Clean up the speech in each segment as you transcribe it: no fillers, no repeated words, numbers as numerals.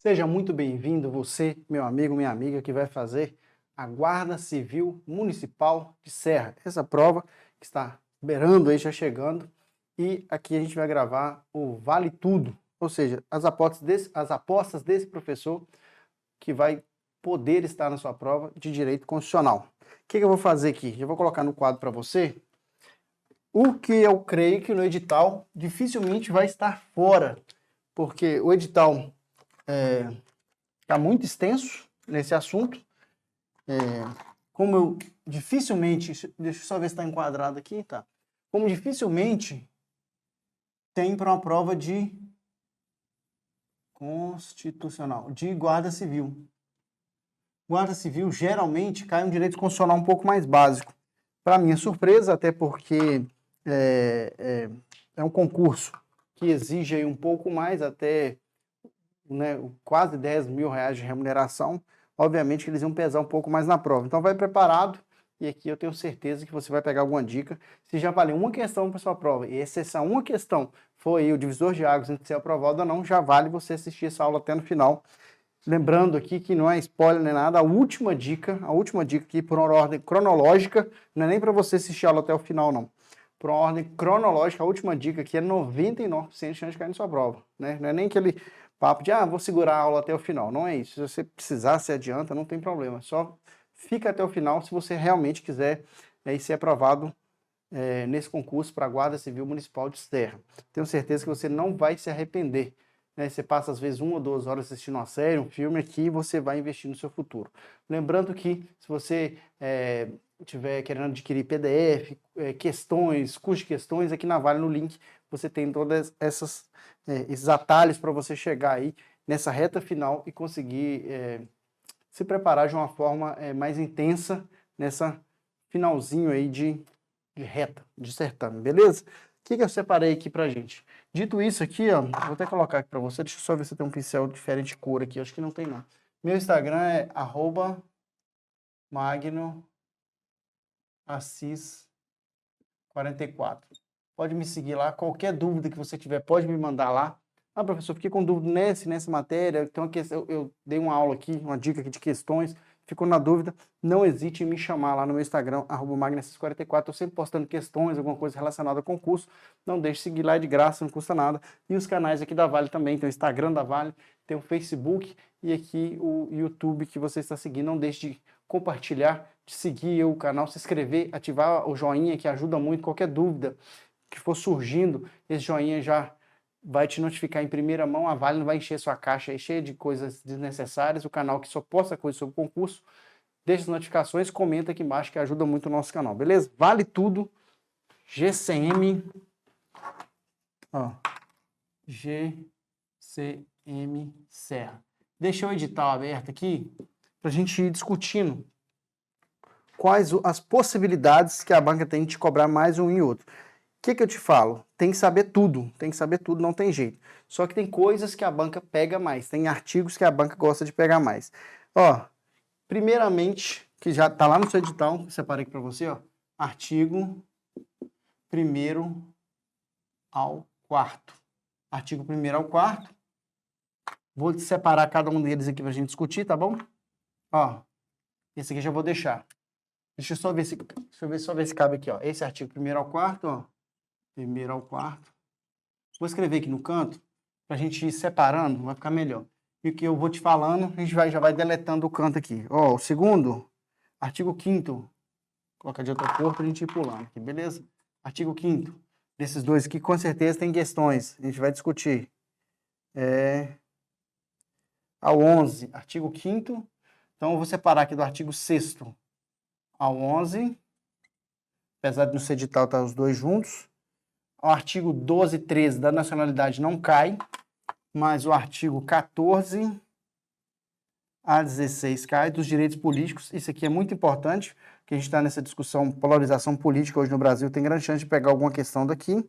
Seja muito bem-vindo, você, meu amigo, minha amiga, que vai fazer a Guarda Civil Municipal de Serra. Essa prova que está beirando aí, já chegando. E aqui a gente vai gravar o Vale Tudo, ou seja, as apostas desse professor que vai poder estar na sua prova de Direito Constitucional. O que eu vou fazer aqui? Eu vou colocar no quadro para você o que eu creio que no edital dificilmente vai estar fora, porque o edital está muito extenso nesse assunto. Como eu dificilmente, deixa eu só ver se está enquadrado aqui, tá? Como dificilmente tem para uma prova de constitucional, de guarda civil. Guarda civil geralmente cai um direito constitucional um pouco mais básico. Para minha surpresa, até porque é um concurso que exige aí um pouco mais, até quase 10 mil reais de remuneração. Obviamente que eles iam pesar um pouco mais na prova. Então vai preparado, e aqui eu tenho certeza que você vai pegar alguma dica. Se já valeu uma questão para sua prova, e essa uma questão foi o divisor de águas entre ser aprovado ou não, já vale você assistir essa aula até no final. Lembrando aqui que não é spoiler nem nada, a última dica aqui por uma ordem cronológica, não é nem para você assistir a aula até o final, não. Por uma ordem cronológica, a última dica aqui é 99% de chance de cair na sua prova, né? Não é nem aquele papo de, vou segurar a aula até o final. Não é isso. Se você precisar, se adianta, não tem problema. Só fica até o final se você realmente quiser ser aprovado nesse concurso para a Guarda Civil Municipal de Serra. Tenho certeza que você não vai se arrepender. Você passa, às vezes, 1 ou 2 horas assistindo uma série, um filme aqui, e você vai investir no seu futuro. Lembrando que, se você estiver querendo adquirir PDF, questões, curso de questões, aqui na Vale, no link, você tem todos esses atalhos para você chegar aí nessa reta final e conseguir se preparar de uma forma mais intensa nessa finalzinho aí de reta, de certame, beleza? O que eu separei aqui pra gente? Dito isso aqui, vou até colocar aqui pra você, deixa eu só ver se tem um pincel diferente de cor aqui, acho que não tem não. Meu Instagram é @magnoassis44. Pode me seguir lá, qualquer dúvida que você tiver, pode me mandar lá. Professor, fiquei com dúvida nessa matéria, então eu dei uma aula aqui, uma dica aqui de questões, ficou na dúvida, não hesite em me chamar lá no meu Instagram, @magnoassis44, estou sempre postando questões, alguma coisa relacionada ao concurso, não deixe de seguir lá, é de graça, não custa nada. E os canais aqui da Vale também, tem o Instagram da Vale, tem o Facebook e aqui o YouTube que você está seguindo, não deixe de compartilhar, de seguir o canal, se inscrever, ativar o joinha que ajuda muito, qualquer dúvida que for surgindo, esse joinha já vai te notificar em primeira mão, a Vale não vai encher sua caixa aí cheia de coisas desnecessárias, o canal que só posta coisas sobre concurso, deixa as notificações, comenta aqui embaixo que ajuda muito o nosso canal, beleza? Vale Tudo, GCM, GCM Serra. Deixa o edital aberto aqui, para a gente ir discutindo quais as possibilidades que a banca tem de te cobrar mais um e outro. O que eu te falo? Tem que saber tudo, não tem jeito. Só que tem coisas que a banca pega mais, tem artigos que a banca gosta de pegar mais. Primeiramente, que já está lá no seu edital, separei aqui para você, artigo 1º ao 4º. Artigo 1º ao 4º. Vou separar cada um deles aqui para a gente discutir, tá bom? Esse aqui já vou deixar. Deixa eu ver se cabe aqui, Esse artigo 1º ao 4º, 1º ao 4º. Vou escrever aqui no canto, para a gente ir separando, vai ficar melhor. E o que eu vou te falando, a gente já vai deletando o canto aqui. O segundo, artigo 5º. Colocar de outra cor para a gente ir pulando aqui, beleza? Artigo 5º. Desses dois aqui, com certeza, tem questões. A gente vai discutir. Ao 11, artigo 5º. Então, eu vou separar aqui do artigo 6º ao 11. Apesar de no seu edital estar os dois juntos. O artigo 12 e 13 da nacionalidade não cai, mas o artigo 14 a 16 cai, dos direitos políticos. Isso aqui é muito importante, porque a gente está nessa discussão, polarização política hoje no Brasil, tem grande chance de pegar alguma questão daqui.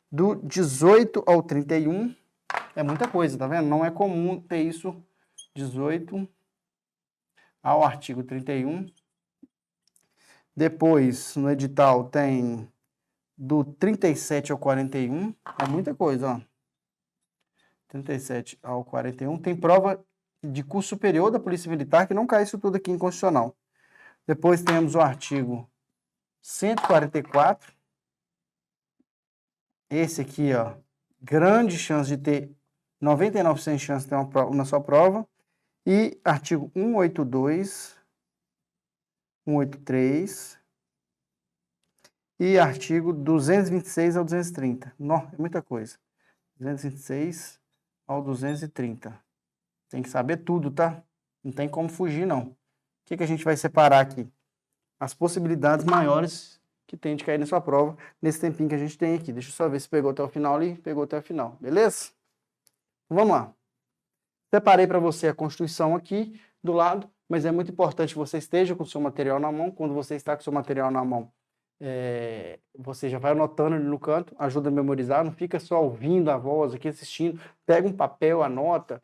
Do 18 ao 31, é muita coisa, tá vendo? Não é comum ter isso, 18 ao artigo 31. Depois, no edital, tem do 37 ao 41, é muita coisa, 37 ao 41. Tem prova de curso superior da Polícia Militar que não cai isso tudo aqui em constitucional. Depois temos o artigo 144. Esse aqui, ó, grande chance de ter 99% de chance de ter uma prova, na sua prova. E artigo 182, 183 e artigo 226 ao 230. Não, é muita coisa. 226 ao 230. Tem que saber tudo, tá? Não tem como fugir, não. O que a gente vai separar aqui? As possibilidades maiores que tem de cair na sua prova nesse tempinho que a gente tem aqui. Deixa eu só ver se pegou até o final ali. Pegou até o final, beleza? Vamos lá. Separei para você a Constituição aqui do lado, mas é muito importante que você esteja com o seu material na mão. Quando você está com o seu material na mão, você já vai anotando ali no canto, ajuda a memorizar, não fica só ouvindo a voz aqui, assistindo. Pega um papel, anota.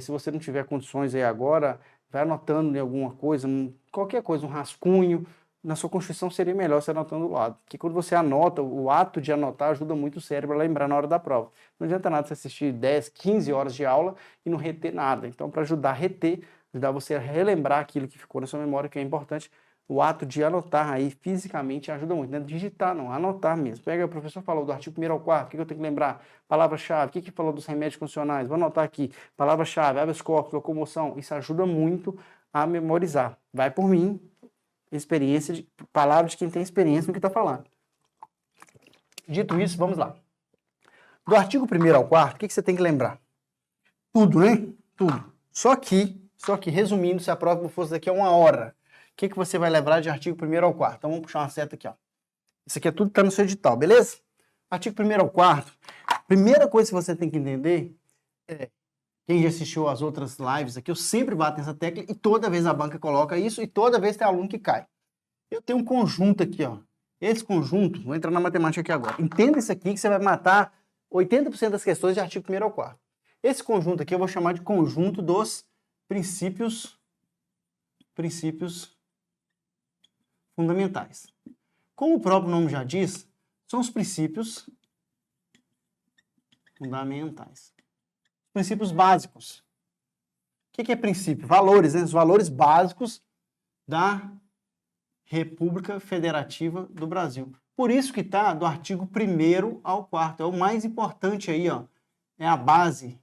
Se você não tiver condições aí agora, vai anotando em alguma coisa, qualquer coisa, um rascunho. Na sua Constituição seria melhor você anotando do lado. Porque quando você anota, o ato de anotar ajuda muito o cérebro a lembrar na hora da prova. Não adianta nada você assistir 10, 15 horas de aula e não reter nada. Então, para ajudar a reter, ajudar você a relembrar aquilo que ficou na sua memória, que é importante, o ato de anotar aí fisicamente ajuda muito. Não é digitar, não, anotar mesmo. Pega, o professor falou do artigo 1º ao 4º, o que eu tenho que lembrar? Palavra-chave, o que falou dos remédios constitucionais? Vou anotar aqui. Palavra-chave, habeas corpus, locomoção. Isso ajuda muito a memorizar. Vai por mim. Experiência, palavra de quem tem experiência no que está falando. Dito isso, vamos lá. Do artigo 1º ao 4º, o que você tem que lembrar? Tudo, né? Tudo. Só que, resumindo, se a prova fosse daqui a 1 hora, o que você vai lembrar de artigo 1º ao 4º? Então vamos puxar uma seta aqui, ó. Isso aqui é tudo que está no seu edital, beleza? Artigo 1º ao 4º, primeira coisa que você tem que entender é, quem já assistiu às outras lives aqui, eu sempre bato nessa tecla e toda vez a banca coloca isso e toda vez tem aluno que cai. Eu tenho um conjunto aqui, ó. Esse conjunto, vou entrar na matemática aqui agora. Entenda isso aqui que você vai matar 80% das questões de artigo 1º ao 4º. Esse conjunto aqui eu vou chamar de conjunto dos princípios fundamentais. Como o próprio nome já diz, são os princípios fundamentais. Princípios básicos. O que é princípio? Valores, né? Os valores básicos da República Federativa do Brasil. Por isso que está do artigo 1º ao 4º. É o mais importante aí, ó. É a base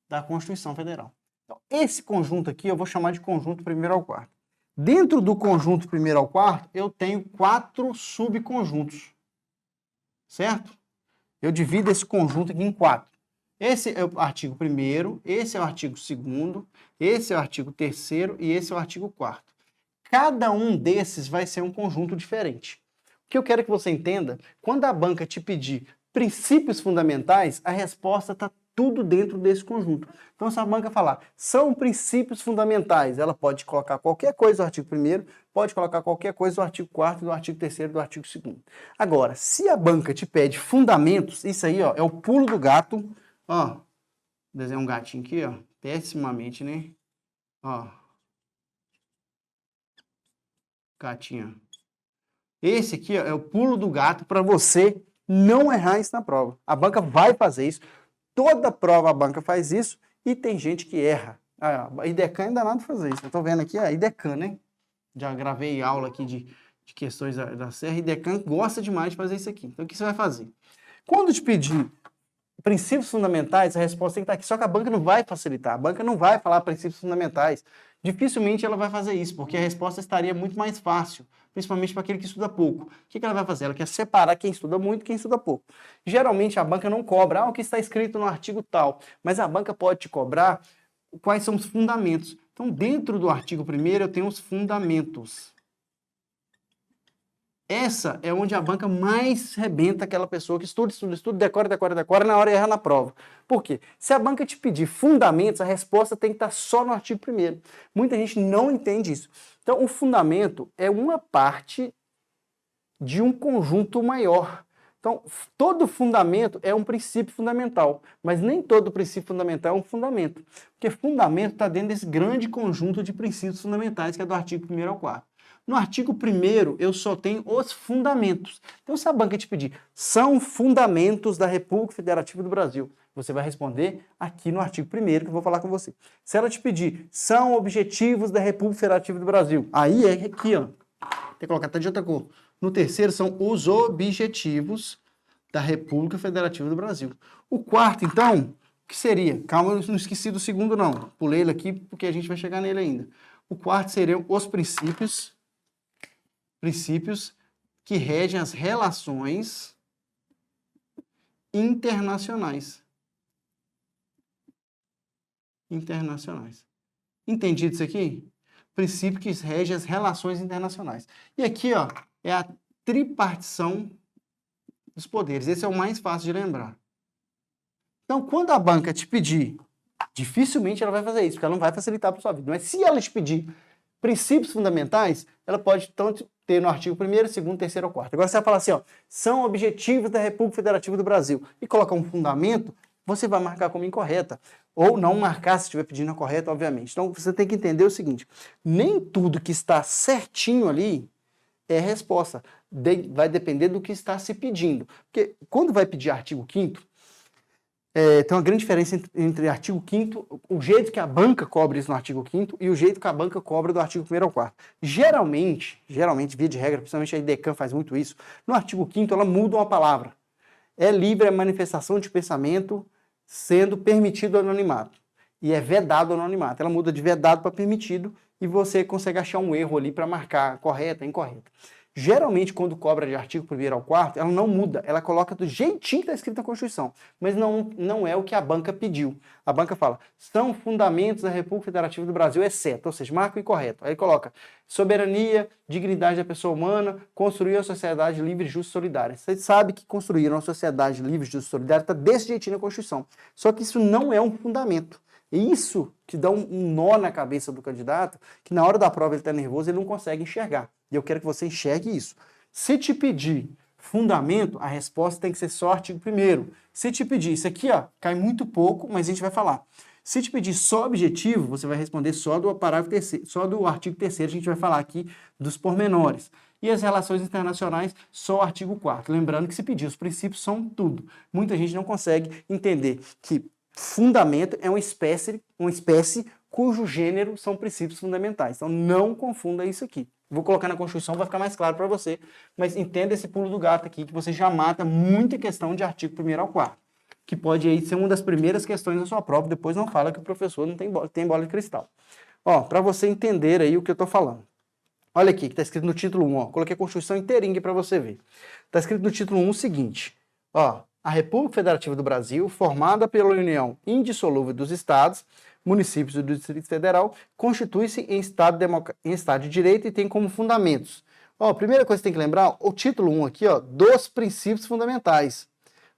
da Constituição Federal. Então, esse conjunto aqui eu vou chamar de conjunto 1º ao 4º. Dentro do conjunto 1º ao 4º, eu tenho 4 subconjuntos. Certo? Eu divido esse conjunto aqui em 4. Esse é o artigo 1º, esse é o artigo 2º, esse é o artigo 3º e esse é o artigo 4º. Cada um desses vai ser um conjunto diferente. O que eu quero que você entenda, quando a banca te pedir princípios fundamentais, a resposta está tudo dentro desse conjunto. Então, se a banca falar, são princípios fundamentais, ela pode colocar qualquer coisa do artigo 1º, pode colocar qualquer coisa do artigo 4º, do artigo 3º, do artigo 2º. Agora, se a banca te pede fundamentos, isso aí, ó, é o pulo do gato. Ó, desenhar um gatinho aqui, ó, pessimamente, né? Ó, gatinho. Esse aqui, ó, é o pulo do gato para você não errar isso na prova. A banca vai fazer isso. Toda prova a banca faz isso e tem gente que erra. A IDECAN é danado fazer isso. Eu tô vendo aqui a IDECAN, né? Já gravei aula aqui de questões da Serra. A IDECAN gosta demais de fazer isso aqui. Então, o que você vai fazer? Quando te pedir princípios fundamentais, a resposta tem que estar aqui. Só que a banca não vai facilitar. A banca não vai falar princípios fundamentais. Dificilmente ela vai fazer isso, porque a resposta estaria muito mais fácil, principalmente para aquele que estuda pouco. O que ela vai fazer? Ela quer separar quem estuda muito e quem estuda pouco. Geralmente a banca não cobra o que está escrito no artigo tal, mas a banca pode te cobrar quais são os fundamentos. Então, dentro do artigo 1º, eu tenho os fundamentos. Essa é onde a banca mais rebenta aquela pessoa que estuda, decora, na hora de errar na prova. Por quê? Se a banca te pedir fundamentos, a resposta tem que estar só no artigo 1º. Muita gente não entende isso. Então, o fundamento é uma parte de um conjunto maior. Então, todo fundamento é um princípio fundamental, mas nem todo princípio fundamental é um fundamento. Porque fundamento está dentro desse grande conjunto de princípios fundamentais que é do artigo 1º ao 4º. No artigo 1º, eu só tenho os fundamentos. Então, se a banca te pedir, são fundamentos da República Federativa do Brasil, Você vai responder aqui no artigo 1º que eu vou falar com você. Se ela te pedir, são objetivos da República Federativa do Brasil. Aí é aqui, ó. Tem que colocar até de outra cor. No 3º são os objetivos da República Federativa do Brasil. O 4º, então, o que seria? Calma, eu não esqueci do 2º, não. Pulei ele aqui porque a gente vai chegar nele ainda. O 4º seriam os princípios que regem as relações internacionais. Entendido isso aqui? Princípio que rege as relações internacionais. E aqui, ó, é a tripartição dos poderes. Esse é o mais fácil de lembrar. Então, quando a banca te pedir, dificilmente ela vai fazer isso, porque ela não vai facilitar para a sua vida. Mas se ela te pedir princípios fundamentais, ela pode tanto ter no artigo 1º, 2º, 3º ou 4º. Agora você vai falar assim, ó, são objetivos da República Federativa do Brasil, e colocar um fundamento, você vai marcar como incorreta. Ou não marcar se estiver pedindo a correta, obviamente. Então, você tem que entender o seguinte, nem tudo que está certinho ali é resposta. Vai depender do que está se pedindo. Porque quando vai pedir artigo 5º, tem uma grande diferença entre artigo 5º, o jeito que a banca cobre isso no artigo 5º e o jeito que a banca cobra do artigo 1º ao 4º. Geralmente, via de regra, principalmente a IDECAN faz muito isso, no artigo 5º ela muda uma palavra. É livre a manifestação de pensamento sendo permitido o anonimato. E é vedado o anonimato. Ela muda de vedado para permitido e você consegue achar um erro ali para marcar correta, incorreta. Geralmente, quando cobra de artigo 1º ao 4º, ela não muda, ela coloca do jeitinho que está escrito na Constituição, mas não é o que a banca pediu. A banca fala, são fundamentos da República Federativa do Brasil, exceto, ou seja, marca o incorreto. Aí coloca, soberania, dignidade da pessoa humana, construir uma sociedade livre, justa e solidária. Você sabe que construir uma sociedade livre, justa e solidária está desse jeitinho na Constituição. Só que isso não é um fundamento. Isso que dá um nó na cabeça do candidato, que na hora da prova ele está nervoso, ele não consegue enxergar. E eu quero que você enxergue isso. Se te pedir fundamento, a resposta tem que ser só artigo 1º. Se te pedir, isso aqui ó, cai muito pouco, mas a gente vai falar. Se te pedir só objetivo, você vai responder só do parágrafo 3º, só do artigo 3º, a gente vai falar aqui dos pormenores. E as relações internacionais, só o artigo 4º. Lembrando que se pedir, os princípios são tudo. Muita gente não consegue entender que fundamento é uma espécie cujo gênero são princípios fundamentais. Então não confunda isso aqui. Vou colocar na Constituição, vai ficar mais claro para você, mas entenda esse pulo do gato aqui, que você já mata muita questão de artigo 1º ao 4º, que pode aí ser uma das primeiras questões da sua prova, depois não fala que o professor não tem bola de cristal. Ó, para você entender aí o que eu estou falando. Olha aqui, que está escrito no título 1, ó, coloquei a Constituição inteirinha para você ver. Está escrito no título 1 o seguinte, ó, a República Federativa do Brasil, formada pela União Indissolúvel dos Estados, municípios e do Distrito Federal, constitui-se em Estado de Direito e tem como fundamentos. Ó, primeira coisa que você tem que lembrar, o título 1 aqui, ó, dos princípios fundamentais.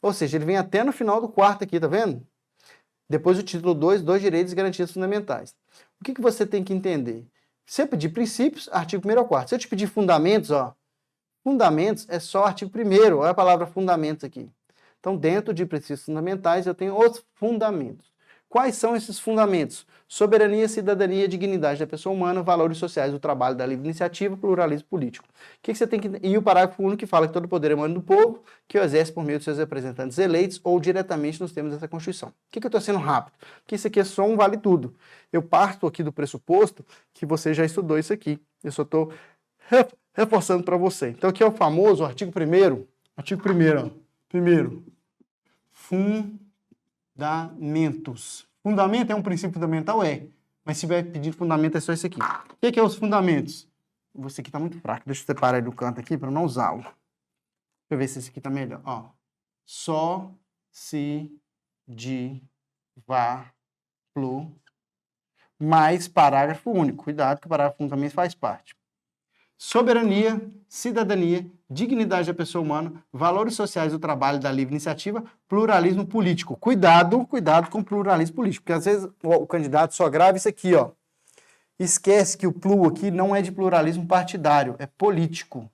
Ou seja, ele vem até no final do 4º aqui, tá vendo? Depois o título 2, dos direitos e garantias fundamentais. O que você tem que entender? Se eu pedir princípios, artigo 1º ao 4º. Se eu te pedir fundamentos, ó, fundamentos é só artigo 1º, olha a palavra fundamentos aqui. Então, dentro de princípios fundamentais, eu tenho os fundamentos. Quais são esses fundamentos? Soberania, cidadania, dignidade da pessoa humana, valores sociais do trabalho, da livre iniciativa, pluralismo político. O que você tem que... E o parágrafo 1 que fala que todo poder emana do povo, que o exerce por meio de seus representantes eleitos ou diretamente nos termos dessa Constituição. Por que eu estou sendo rápido? Porque isso aqui é só um vale tudo. Eu parto aqui do pressuposto que você já estudou isso aqui. Eu só estou reforçando para você. Então aqui é o famoso artigo 1º. Artigo 1º, ó. Primeiro, fundamentos. Fundamento é um princípio fundamental? É. Mas se vai pedir fundamento é só esse aqui. O que é os fundamentos? Esse aqui está muito fraco. Deixa eu separar ele do canto aqui para não usá-lo. Deixa eu ver se esse aqui está melhor. Ó. Só se de vá plu mais parágrafo único. Cuidado que o parágrafo único também faz parte. Soberania, cidadania, dignidade da pessoa humana, valores sociais do trabalho da livre iniciativa, pluralismo político. Cuidado com pluralismo político, porque às vezes o candidato só grava isso aqui, ó. Esquece que o plu aqui não é de pluralismo partidário, é político.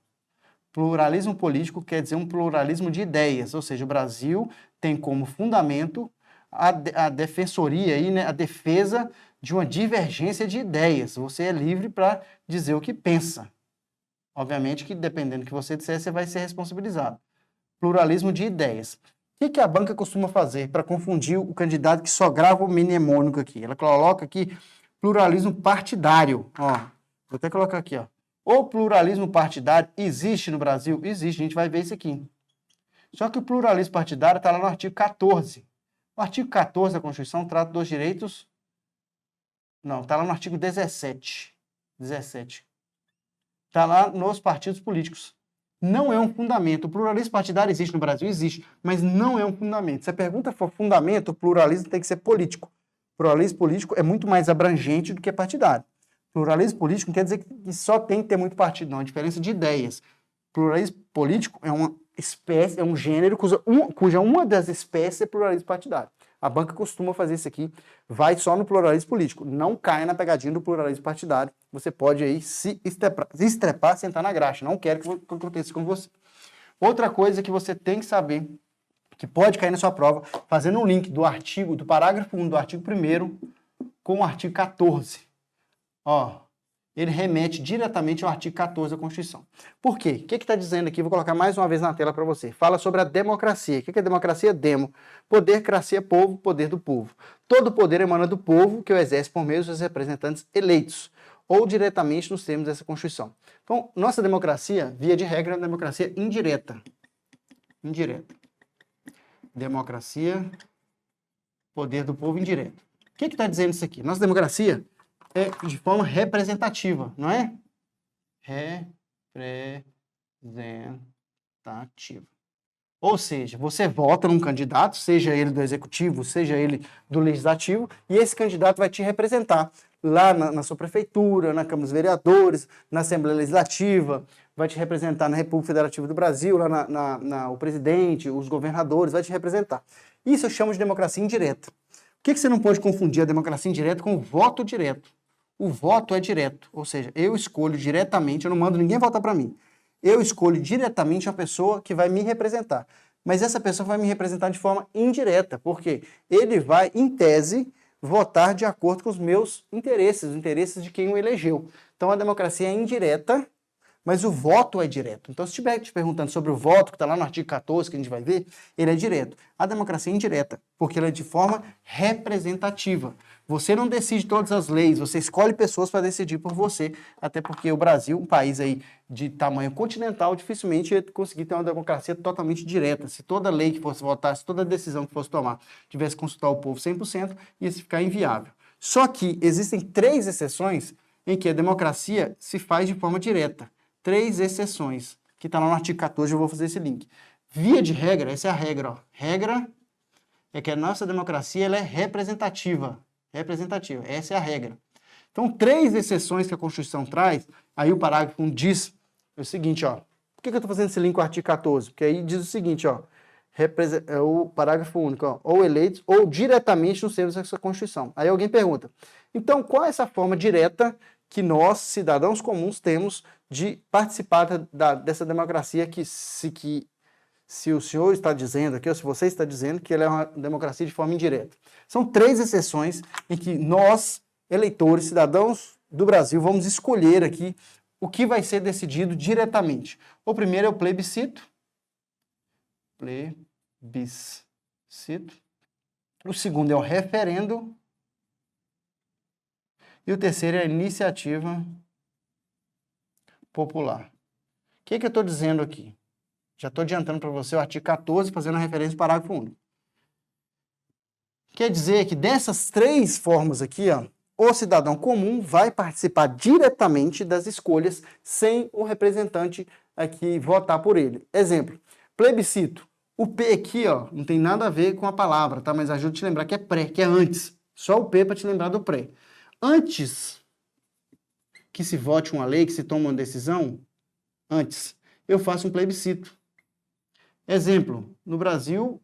Pluralismo político quer dizer um pluralismo de ideias, ou seja, o Brasil tem como fundamento a defensoria, aí, né, a defesa de uma divergência de ideias. Você é livre para dizer o que pensa. Obviamente que, dependendo do que você disser, você vai ser responsabilizado. Pluralismo de ideias. que a banca costuma fazer para confundir o candidato que só grava o mnemônico aqui? Ela coloca aqui pluralismo partidário. Ó, vou até colocar aqui, ó. O pluralismo partidário existe no Brasil? Existe, a gente vai ver isso aqui. Só que o pluralismo partidário está lá no artigo 14. O artigo 14 da Constituição trata dos direitos... Não, está lá no artigo 17. 17. Está lá nos partidos políticos. Não é um fundamento. O pluralismo partidário existe no Brasil? Existe, mas não é um fundamento. Se a pergunta for fundamento, o pluralismo tem que ser político. O pluralismo político é muito mais abrangente do que partidário. Pluralismo político não quer dizer que só tem que ter muito partido, não. É diferença de ideias. Pluralismo político é uma espécie, é um gênero cuja uma das espécies é pluralismo partidário. A banca costuma fazer isso aqui, vai só no pluralismo político. Não caia na pegadinha do pluralismo partidário. Você pode aí se estrepar, sentar na graxa. Não quero que aconteça com você. Outra coisa que você tem que saber, que pode cair na sua prova, fazendo um link do artigo, do parágrafo 1 do artigo 1º com o artigo 14. Ó, ele remete diretamente ao artigo 14 da Constituição. Por quê? O que está dizendo aqui? Vou colocar mais uma vez na tela para você. Fala sobre a democracia. O que é democracia? Demo. Poder, cracia, povo, poder do povo. Todo poder emana do povo, que o exerce por meio dos seus representantes eleitos, ou diretamente nos termos dessa Constituição. Então, nossa democracia, via de regra, é uma democracia indireta. Indireta. Democracia, poder do povo indireto. O que está dizendo isso aqui? Nossa democracia é de forma representativa, não é? Representativa. Ou seja, você vota num candidato, seja ele do executivo, seja ele do legislativo, e esse candidato vai te representar lá na sua prefeitura, na Câmara dos Vereadores, na Assembleia Legislativa, vai te representar na República Federativa do Brasil, lá o presidente, os governadores, vai te representar. Isso eu chamo de democracia indireta. O que você não pode confundir a democracia indireta com o voto direto? O voto é direto, ou seja, eu escolho diretamente, eu não mando ninguém votar para mim. Eu escolho diretamente a pessoa que vai me representar. Mas essa pessoa vai me representar de forma indireta, porque ele vai, em tese, votar de acordo com os meus interesses, os interesses de quem o elegeu. Então a democracia é indireta, mas o voto é direto. Então, se estiver te perguntando sobre o voto, que está lá no artigo 14, que a gente vai ver, ele é direto. A democracia é indireta, porque ela é de forma representativa. Você não decide todas as leis, você escolhe pessoas para decidir por você, até porque o Brasil, um país aí de tamanho continental, dificilmente ia conseguir ter uma democracia totalmente direta. Se toda lei que fosse votar, se toda decisão que fosse tomar tivesse que consultar o povo 100%, ia se ficar inviável. Só que existem 3 exceções em que a democracia se faz de forma direta. 3 exceções, que está lá no artigo 14, eu vou fazer esse link. Via de regra, essa é a regra, ó. Regra é que a nossa democracia ela é representativa. Representativa, essa é a regra. Então, 3 exceções que a Constituição traz, aí o parágrafo 1 diz o seguinte, ó. Por que eu estou fazendo esse link com o artigo 14? Porque aí diz o seguinte, ó. O parágrafo único, ó, ou eleitos ou diretamente nos termos dessa Constituição. Aí alguém pergunta, então qual é essa forma direta que nós, cidadãos comuns, temos de participar dessa democracia que se o senhor está dizendo aqui, ou se você está dizendo que ela é uma democracia de forma indireta. São 3 exceções em que nós, eleitores, cidadãos do Brasil, vamos escolher aqui o que vai ser decidido diretamente. O primeiro é o plebiscito. Plebiscito. O segundo é o referendo. E o terceiro é a iniciativa popular. O que eu estou dizendo aqui? Já estou adiantando para você o artigo 14, fazendo a referência ao parágrafo único. Quer dizer que dessas 3 formas aqui, ó, o cidadão comum vai participar diretamente das escolhas sem o representante aqui votar por ele. Exemplo, plebiscito. O P aqui, ó, não tem nada a ver com a palavra, tá? Mas ajuda a te lembrar que é pré, que é antes. Só o P para te lembrar do pré. Antes que se vote uma lei, que se tome uma decisão, antes, eu faço um plebiscito. Exemplo, no Brasil,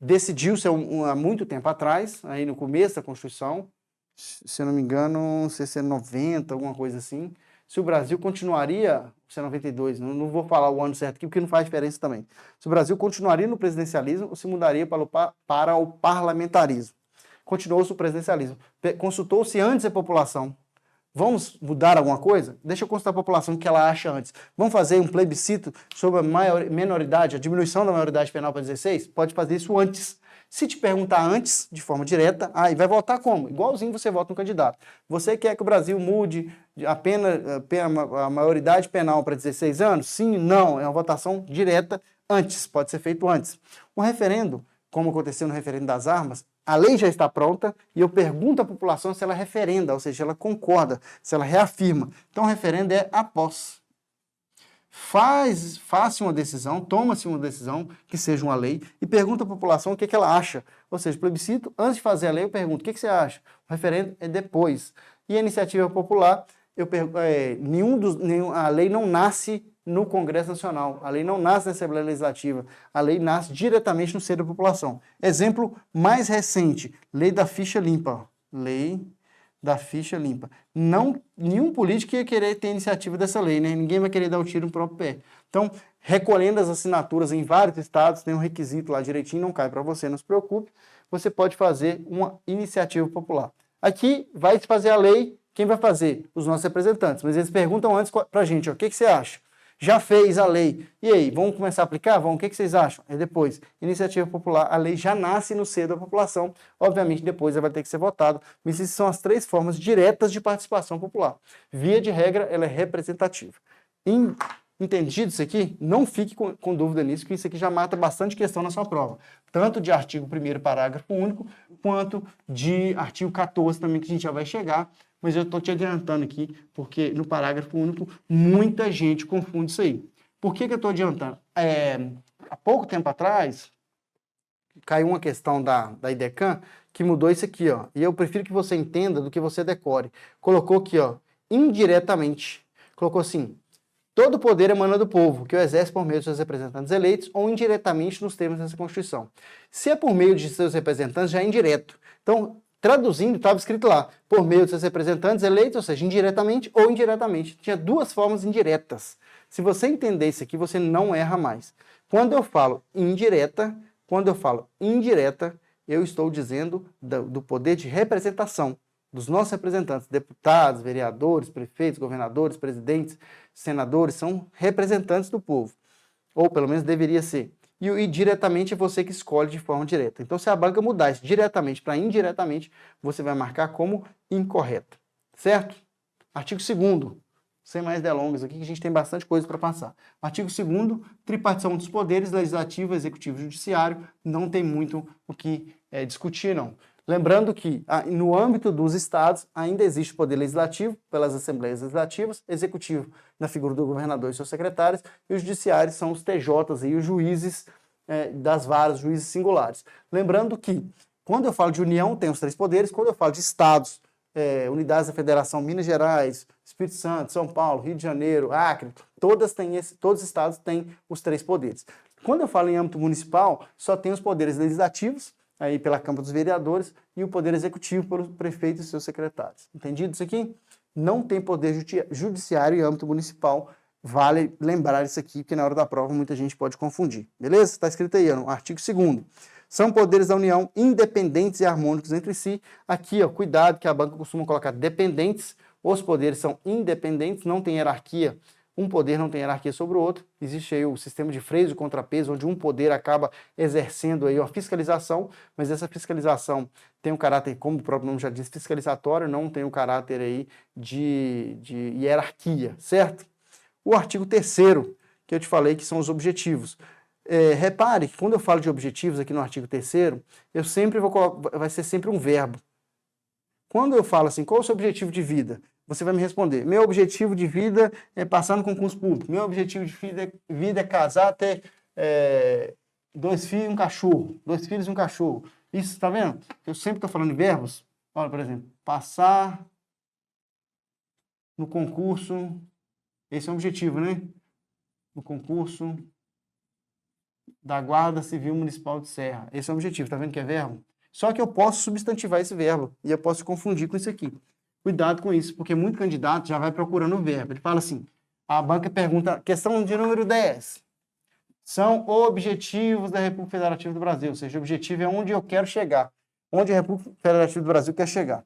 decidiu-se há muito tempo atrás, aí no começo da Constituição, se eu não me engano, não sei se é 90, alguma coisa assim, se o Brasil continuaria, se é 92, não vou falar o ano certo aqui, porque não faz diferença também. Se o Brasil continuaria no presidencialismo ou se mudaria para o parlamentarismo. Continuou-se o presidencialismo. Consultou-se antes a população. Vamos mudar alguma coisa? Deixa eu consultar a população o que ela acha antes. Vamos fazer um plebiscito sobre a menoridade, a diminuição da maioridade penal para 16? Pode fazer isso antes. Se te perguntar antes, de forma direta, aí vai votar como? Igualzinho você vota no candidato. Você quer que o Brasil mude a maioridade penal para 16 anos? Sim, não. É uma votação direta antes, pode ser feito antes. O referendo, como aconteceu no referendo das armas, a lei já está pronta e eu pergunto à população se ela referenda, ou seja, ela concorda, se ela reafirma. Então, o referendo é após. Faça uma decisão, toma-se uma decisão que seja uma lei e pergunta à população o que ela acha. Ou seja, plebiscito, antes de fazer a lei, eu pergunto, o que você acha? O referendo é depois. E a iniciativa popular, a lei não nasce no Congresso Nacional, a lei não nasce na Assembleia Legislativa, a lei nasce diretamente no seio da população. Exemplo mais recente, lei da ficha limpa. Lei da ficha limpa. Nenhum político ia querer ter iniciativa dessa lei, né? Ninguém vai querer dar o tiro no próprio pé. Então, recolhendo as assinaturas em vários estados, tem um requisito lá direitinho, não cai para você, não se preocupe, você pode fazer uma iniciativa popular. Aqui vai se fazer a lei, quem vai fazer? Os nossos representantes, mas eles perguntam antes para a gente, ó, o que você acha? Já fez a lei. E aí, vamos começar a aplicar? Vamos, o que vocês acham? Aí depois, iniciativa popular, a lei já nasce no seio da população, obviamente depois ela vai ter que ser votada, mas essas são as 3 formas diretas de participação popular. Via de regra, ela é representativa. Entendido isso aqui? Não fique com dúvida nisso, que isso aqui já mata bastante questão na sua prova. Tanto de artigo 1º, parágrafo único, quanto de artigo 14 também, que a gente já vai chegar, mas eu estou te adiantando aqui, porque no parágrafo único muita gente confunde isso aí. Por que eu estou adiantando? Há pouco tempo atrás, caiu uma questão da IDECAM que mudou isso aqui, ó. E eu prefiro que você entenda do que você decore. Colocou aqui, ó, indiretamente. Colocou assim, todo poder emana do povo, que o exerce por meio de seus representantes eleitos ou indiretamente nos termos dessa Constituição. Se é por meio de seus representantes, já é indireto. Então, traduzindo, estava escrito lá, por meio de seus representantes eleitos, ou seja, indiretamente ou indiretamente. Tinha 2 formas indiretas. Se você entender isso aqui, você não erra mais. Quando eu falo indireta, eu estou dizendo do poder de representação dos nossos representantes, deputados, vereadores, prefeitos, governadores, presidentes, senadores, são representantes do povo. Ou pelo menos deveria ser. E diretamente é você que escolhe de forma direta. Então, se a banca mudar isso diretamente para indiretamente, você vai marcar como incorreto. Certo? Artigo 2º. Sem mais delongas aqui, que a gente tem bastante coisa para passar. Artigo 2º, tripartição dos poderes, legislativo, executivo e judiciário. Não tem muito o que discutir, não. Lembrando que, no âmbito dos estados, ainda existe o poder legislativo, pelas assembleias legislativas, executivo na figura do governador e seus secretários, e os judiciários são os TJs e os juízes das varas, juízes singulares. Lembrando que, quando eu falo de União, tem os 3 poderes, quando eu falo de estados, unidades da Federação, Minas Gerais, Espírito Santo, São Paulo, Rio de Janeiro, Acre, todos os estados têm os 3 poderes. Quando eu falo em âmbito municipal, só tem os poderes legislativos, aí pela Câmara dos Vereadores, e o Poder Executivo pelos prefeitos e seus secretários. Entendido isso aqui? Não tem poder judiciário em âmbito municipal. Vale lembrar isso aqui, porque na hora da prova muita gente pode confundir. Beleza? Está escrito aí, no artigo 2º. São poderes da União independentes e harmônicos entre si. Aqui, ó, cuidado, que a banca costuma colocar dependentes. Os poderes são independentes, não tem hierarquia. Um poder não tem hierarquia sobre o outro. Existe aí o sistema de freios e contrapeso, onde um poder acaba exercendo aí uma fiscalização, mas essa fiscalização tem um caráter, como o próprio nome já diz, fiscalizatório, não tem um caráter aí de hierarquia, certo? O artigo 3º, que eu te falei que são os objetivos. Repare que quando eu falo de objetivos aqui no artigo 3º, eu sempre vou colocar, vai ser sempre um verbo. Quando eu falo assim, qual é o seu objetivo de vida? Você vai me responder, meu objetivo de vida é passar no concurso público, meu objetivo de vida é casar, ter 2 filhos e um cachorro, 2 filhos e um cachorro. Isso, tá vendo? Eu sempre estou falando de verbos. Olha, por exemplo, passar no concurso, esse é o objetivo, né? No concurso da Guarda Civil Municipal de Serra. Esse é o objetivo, tá vendo que é verbo? Só que eu posso substantivar esse verbo e eu posso confundir com isso aqui. Cuidado com isso, porque muito candidato já vai procurando o verbo. Ele fala assim, a banca pergunta, questão de número 10. São objetivos da República Federativa do Brasil, ou seja, o objetivo é onde eu quero chegar, onde a República Federativa do Brasil quer chegar.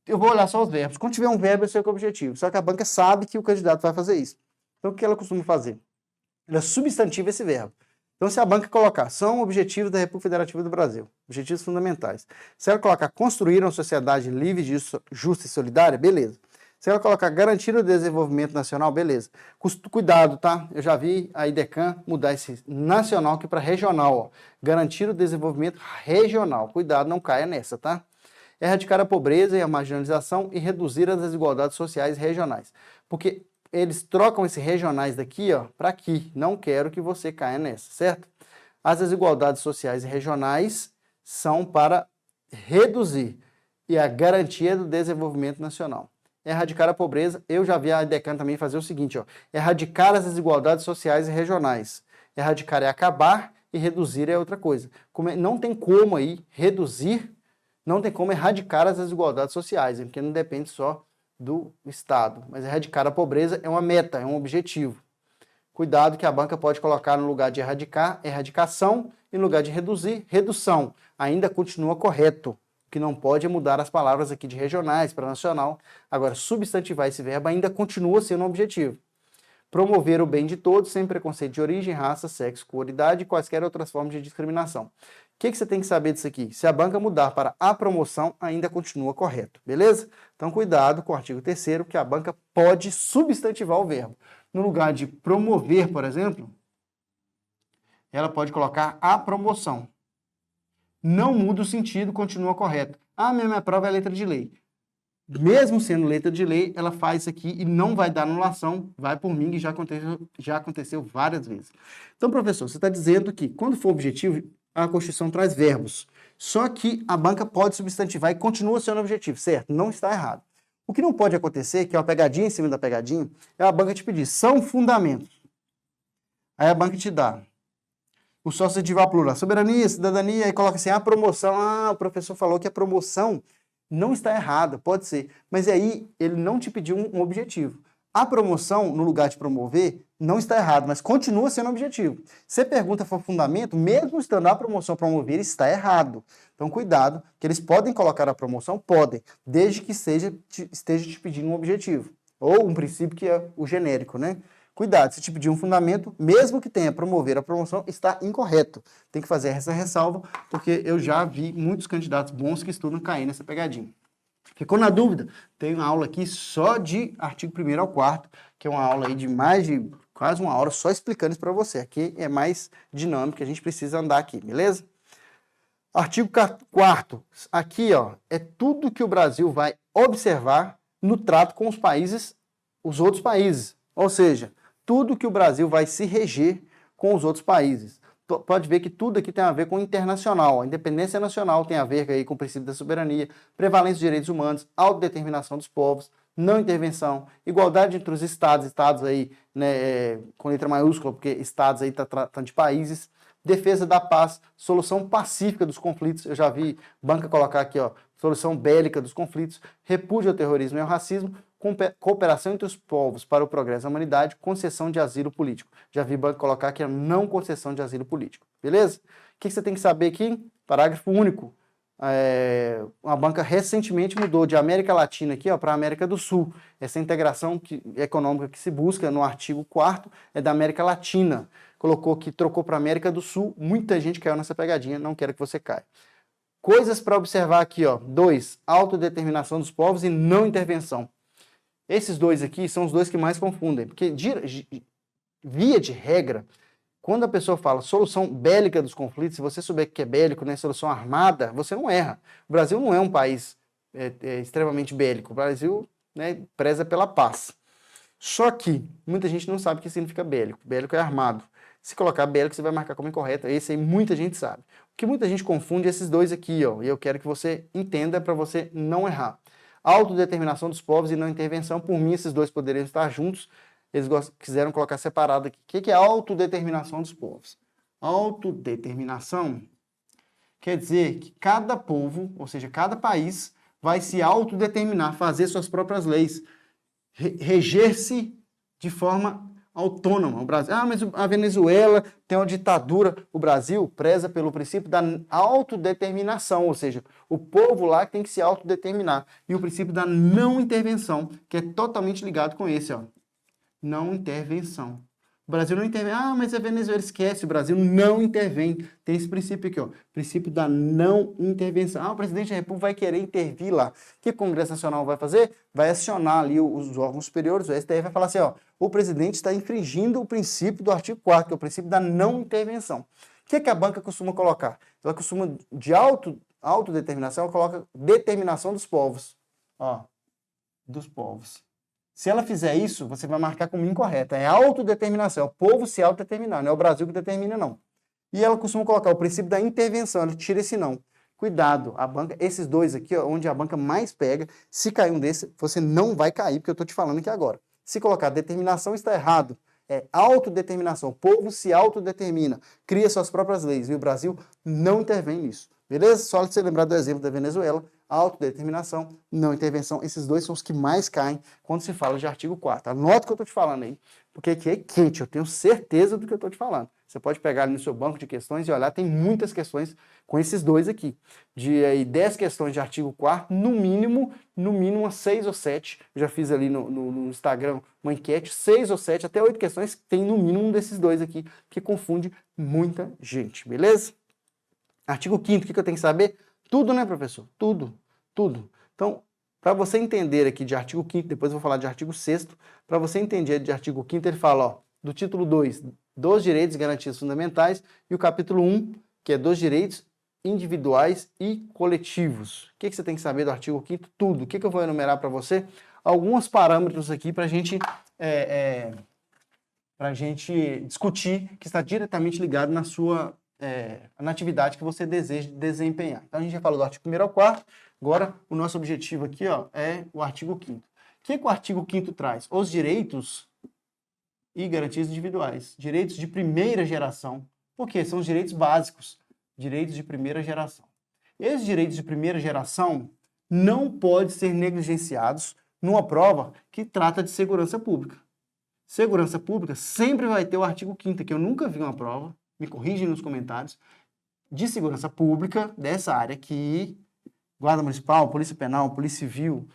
eu vou olhar só os verbos. Quando tiver um verbo, eu sei que é o objetivo. Só que a banca sabe que o candidato vai fazer isso. Então, o que ela costuma fazer? Ela substantiva esse verbo. Então, se a banca colocar, são objetivos da República Federativa do Brasil, objetivos fundamentais. Se ela colocar, construir uma sociedade livre, justa e solidária, beleza. Se ela colocar, garantir o desenvolvimento nacional, beleza. Cuidado, tá? Eu já vi a IDECAN mudar esse nacional aqui para regional, ó. Garantir o desenvolvimento regional. Cuidado, não caia nessa, tá? Erradicar a pobreza e a marginalização e reduzir as desigualdades sociais regionais. Porque eles trocam esses regionais daqui, ó, para aqui. Não quero que você caia nessa, certo? As desigualdades sociais e regionais são para reduzir e a garantia do desenvolvimento nacional. Erradicar a pobreza, eu já vi a IDECAN também fazer o seguinte, ó, erradicar as desigualdades sociais e regionais. Erradicar é acabar e reduzir é outra coisa. Não tem como aí reduzir, não tem como erradicar as desigualdades sociais, porque não depende só do Estado. Mas erradicar a pobreza é uma meta, é um objetivo. Cuidado que a banca pode colocar no lugar de erradicar, erradicação, e no lugar de reduzir, redução. Ainda continua correto. O que não pode é mudar as palavras aqui de regionais para nacional. Agora, substantivar esse verbo ainda continua sendo um objetivo. Promover o bem de todos, sem preconceito de origem, raça, sexo, cor, idade e quaisquer outras formas de discriminação. O que você tem que saber disso aqui? Se a banca mudar para a promoção, ainda continua correto, beleza? Então, cuidado com o artigo 3º, que a banca pode substantivar o verbo. No lugar de promover, por exemplo, ela pode colocar a promoção. Não muda o sentido, continua correto. Ah, minha prova é letra de lei. Mesmo sendo letra de lei, ela faz isso aqui e não vai dar anulação, vai por mim, e já aconteceu várias vezes. Então, professor, você está dizendo que quando for objetivo, a Constituição traz verbos. Só que a banca pode substantivar e continua sendo objetivo, certo? Não está errado. O que não pode acontecer, que é uma pegadinha em cima da pegadinha, é a banca te pedir, são fundamentos. Aí a banca te dá o sócio plural, soberania, cidadania, aí coloca assim, a promoção. Ah, o professor falou que a promoção não está errada, pode ser. Mas aí ele não te pediu um objetivo. A promoção, no lugar de promover, não está errado, mas continua sendo objetivo. Você pergunta for fundamento, mesmo estando a promoção promover, está errado. Então, cuidado, que eles podem colocar a promoção, podem, desde que esteja te pedindo um objetivo. Ou um princípio que é o genérico, né? Cuidado, se te pedir um fundamento, mesmo que tenha promover a promoção, está incorreto. Tem que fazer essa ressalva, porque eu já vi muitos candidatos bons que estudam cair nessa pegadinha. Ficou na dúvida? Tem uma aula aqui só de artigo 1º ao 4º, que é uma aula aí de quase uma hora só explicando isso para você. Aqui é mais dinâmico, a gente precisa andar aqui, beleza? Artigo 4º, aqui ó, é tudo que o Brasil vai observar no trato com os outros países. Ou seja, tudo que o Brasil vai se reger com os outros países. Pode ver que tudo aqui tem a ver com o internacional. A independência nacional tem a ver aí com o princípio da soberania, prevalência dos direitos humanos, autodeterminação dos povos, não intervenção, igualdade entre os estados aí, né, com letra maiúscula, porque estados aí está tratando de países, defesa da paz, solução pacífica dos conflitos. Eu já vi banca colocar aqui, ó, solução bélica dos conflitos, repúdio ao terrorismo e ao racismo, cooperação entre os povos para o progresso da humanidade, concessão de asilo político. Já vi banco colocar que é não concessão de asilo político. Beleza? O que você tem que saber aqui? Parágrafo único. Uma banca recentemente mudou de América Latina aqui para a América do Sul. Essa integração econômica que se busca no artigo 4º é da América Latina. Colocou que trocou para a América do Sul. Muita gente caiu nessa pegadinha, não quero que você caia. Coisas para observar aqui, ó. 2. Autodeterminação dos povos e não intervenção. Esses dois aqui são os dois que mais confundem, porque via de regra, quando a pessoa fala solução bélica dos conflitos, se você souber que é bélico, né, solução armada, você não erra. O Brasil não é um país extremamente bélico, o Brasil, né, preza pela paz. Só que muita gente não sabe o que significa bélico. Bélico é armado. Se colocar bélico, você vai marcar como incorreto. Esse aí muita gente sabe. O que muita gente confunde é esses dois aqui, ó, e eu quero que você entenda para você não errar. Autodeterminação dos povos e não intervenção. Por mim, esses dois poderiam estar juntos. Eles quiseram colocar separado aqui. O que é autodeterminação dos povos? Autodeterminação quer dizer que cada povo, ou seja, cada país, vai se autodeterminar, fazer suas próprias leis, reger-se de forma autônoma. O Brasil, mas a Venezuela tem uma ditadura. O Brasil preza pelo princípio da autodeterminação, ou seja, o povo lá tem que se autodeterminar. E o princípio da não intervenção, que é totalmente ligado com esse, ó. Não intervenção. O Brasil não intervém. Mas a Venezuela esquece, o Brasil não intervém. Tem esse princípio aqui, ó. Princípio da não intervenção. O presidente da República vai querer intervir lá. O que o Congresso Nacional vai fazer? Vai acionar ali os órgãos superiores, o STF vai falar assim, ó, o presidente está infringindo o princípio do artigo 4º, que é o princípio da não intervenção. O que a banca costuma colocar? Ela costuma, de autodeterminação, ela coloca determinação dos povos. Ó, dos povos. Se ela fizer isso, você vai marcar como incorreta. É autodeterminação, é o povo se autodeterminar, não é o Brasil que determina, não. E ela costuma colocar o princípio da intervenção, ela tira esse não. Cuidado, a banca, esses dois aqui, ó, onde a banca mais pega, se cair um desses, você não vai cair, porque eu estou te falando aqui agora. Se colocar determinação, está errado. É autodeterminação, o povo se autodetermina, cria suas próprias leis, e o Brasil não intervém nisso. Beleza? Só você lembrar do exemplo da Venezuela, autodeterminação, não intervenção, esses dois são os que mais caem quando se fala de artigo 4º. Anota o que eu estou te falando aí, porque aqui é quente, eu tenho certeza do que eu estou te falando. Você pode pegar ali no seu banco de questões e olhar, tem muitas questões com esses dois aqui. De aí, 10 questões de artigo 4º, no mínimo umas 6 ou 7. Eu já fiz ali no Instagram uma enquete, 6 ou 7, até 8 questões, tem no mínimo um desses dois aqui, que confunde muita gente, beleza? Artigo 5º, o que eu tenho que saber? Tudo, né, professor? Tudo. Então, para você entender aqui de artigo 5º, depois eu vou falar de artigo 6º, para você entender de artigo 5º, ele fala, ó, do título 2, dos direitos e garantias fundamentais, e o capítulo 1, que é dos direitos individuais e coletivos. O que você tem que saber do artigo 5º? Tudo. O que eu vou enumerar para você? Alguns parâmetros aqui para a gente discutir, que está diretamente ligado na sua na atividade que você deseja desempenhar. Então, a gente já falou do artigo 1º ao 4º, agora o nosso objetivo aqui, ó, é o artigo 5º. O que o artigo 5º traz? Os direitos e garantias individuais. Direitos de primeira geração. Por quê? São os direitos básicos. Direitos de primeira geração. Esses direitos de primeira geração não podem ser negligenciados numa prova que trata de segurança pública. Segurança pública sempre vai ter o artigo 5º, que eu nunca vi uma prova, me corrigem nos comentários, de segurança pública, dessa área aqui, Guarda Municipal, Polícia Penal, Polícia Civil,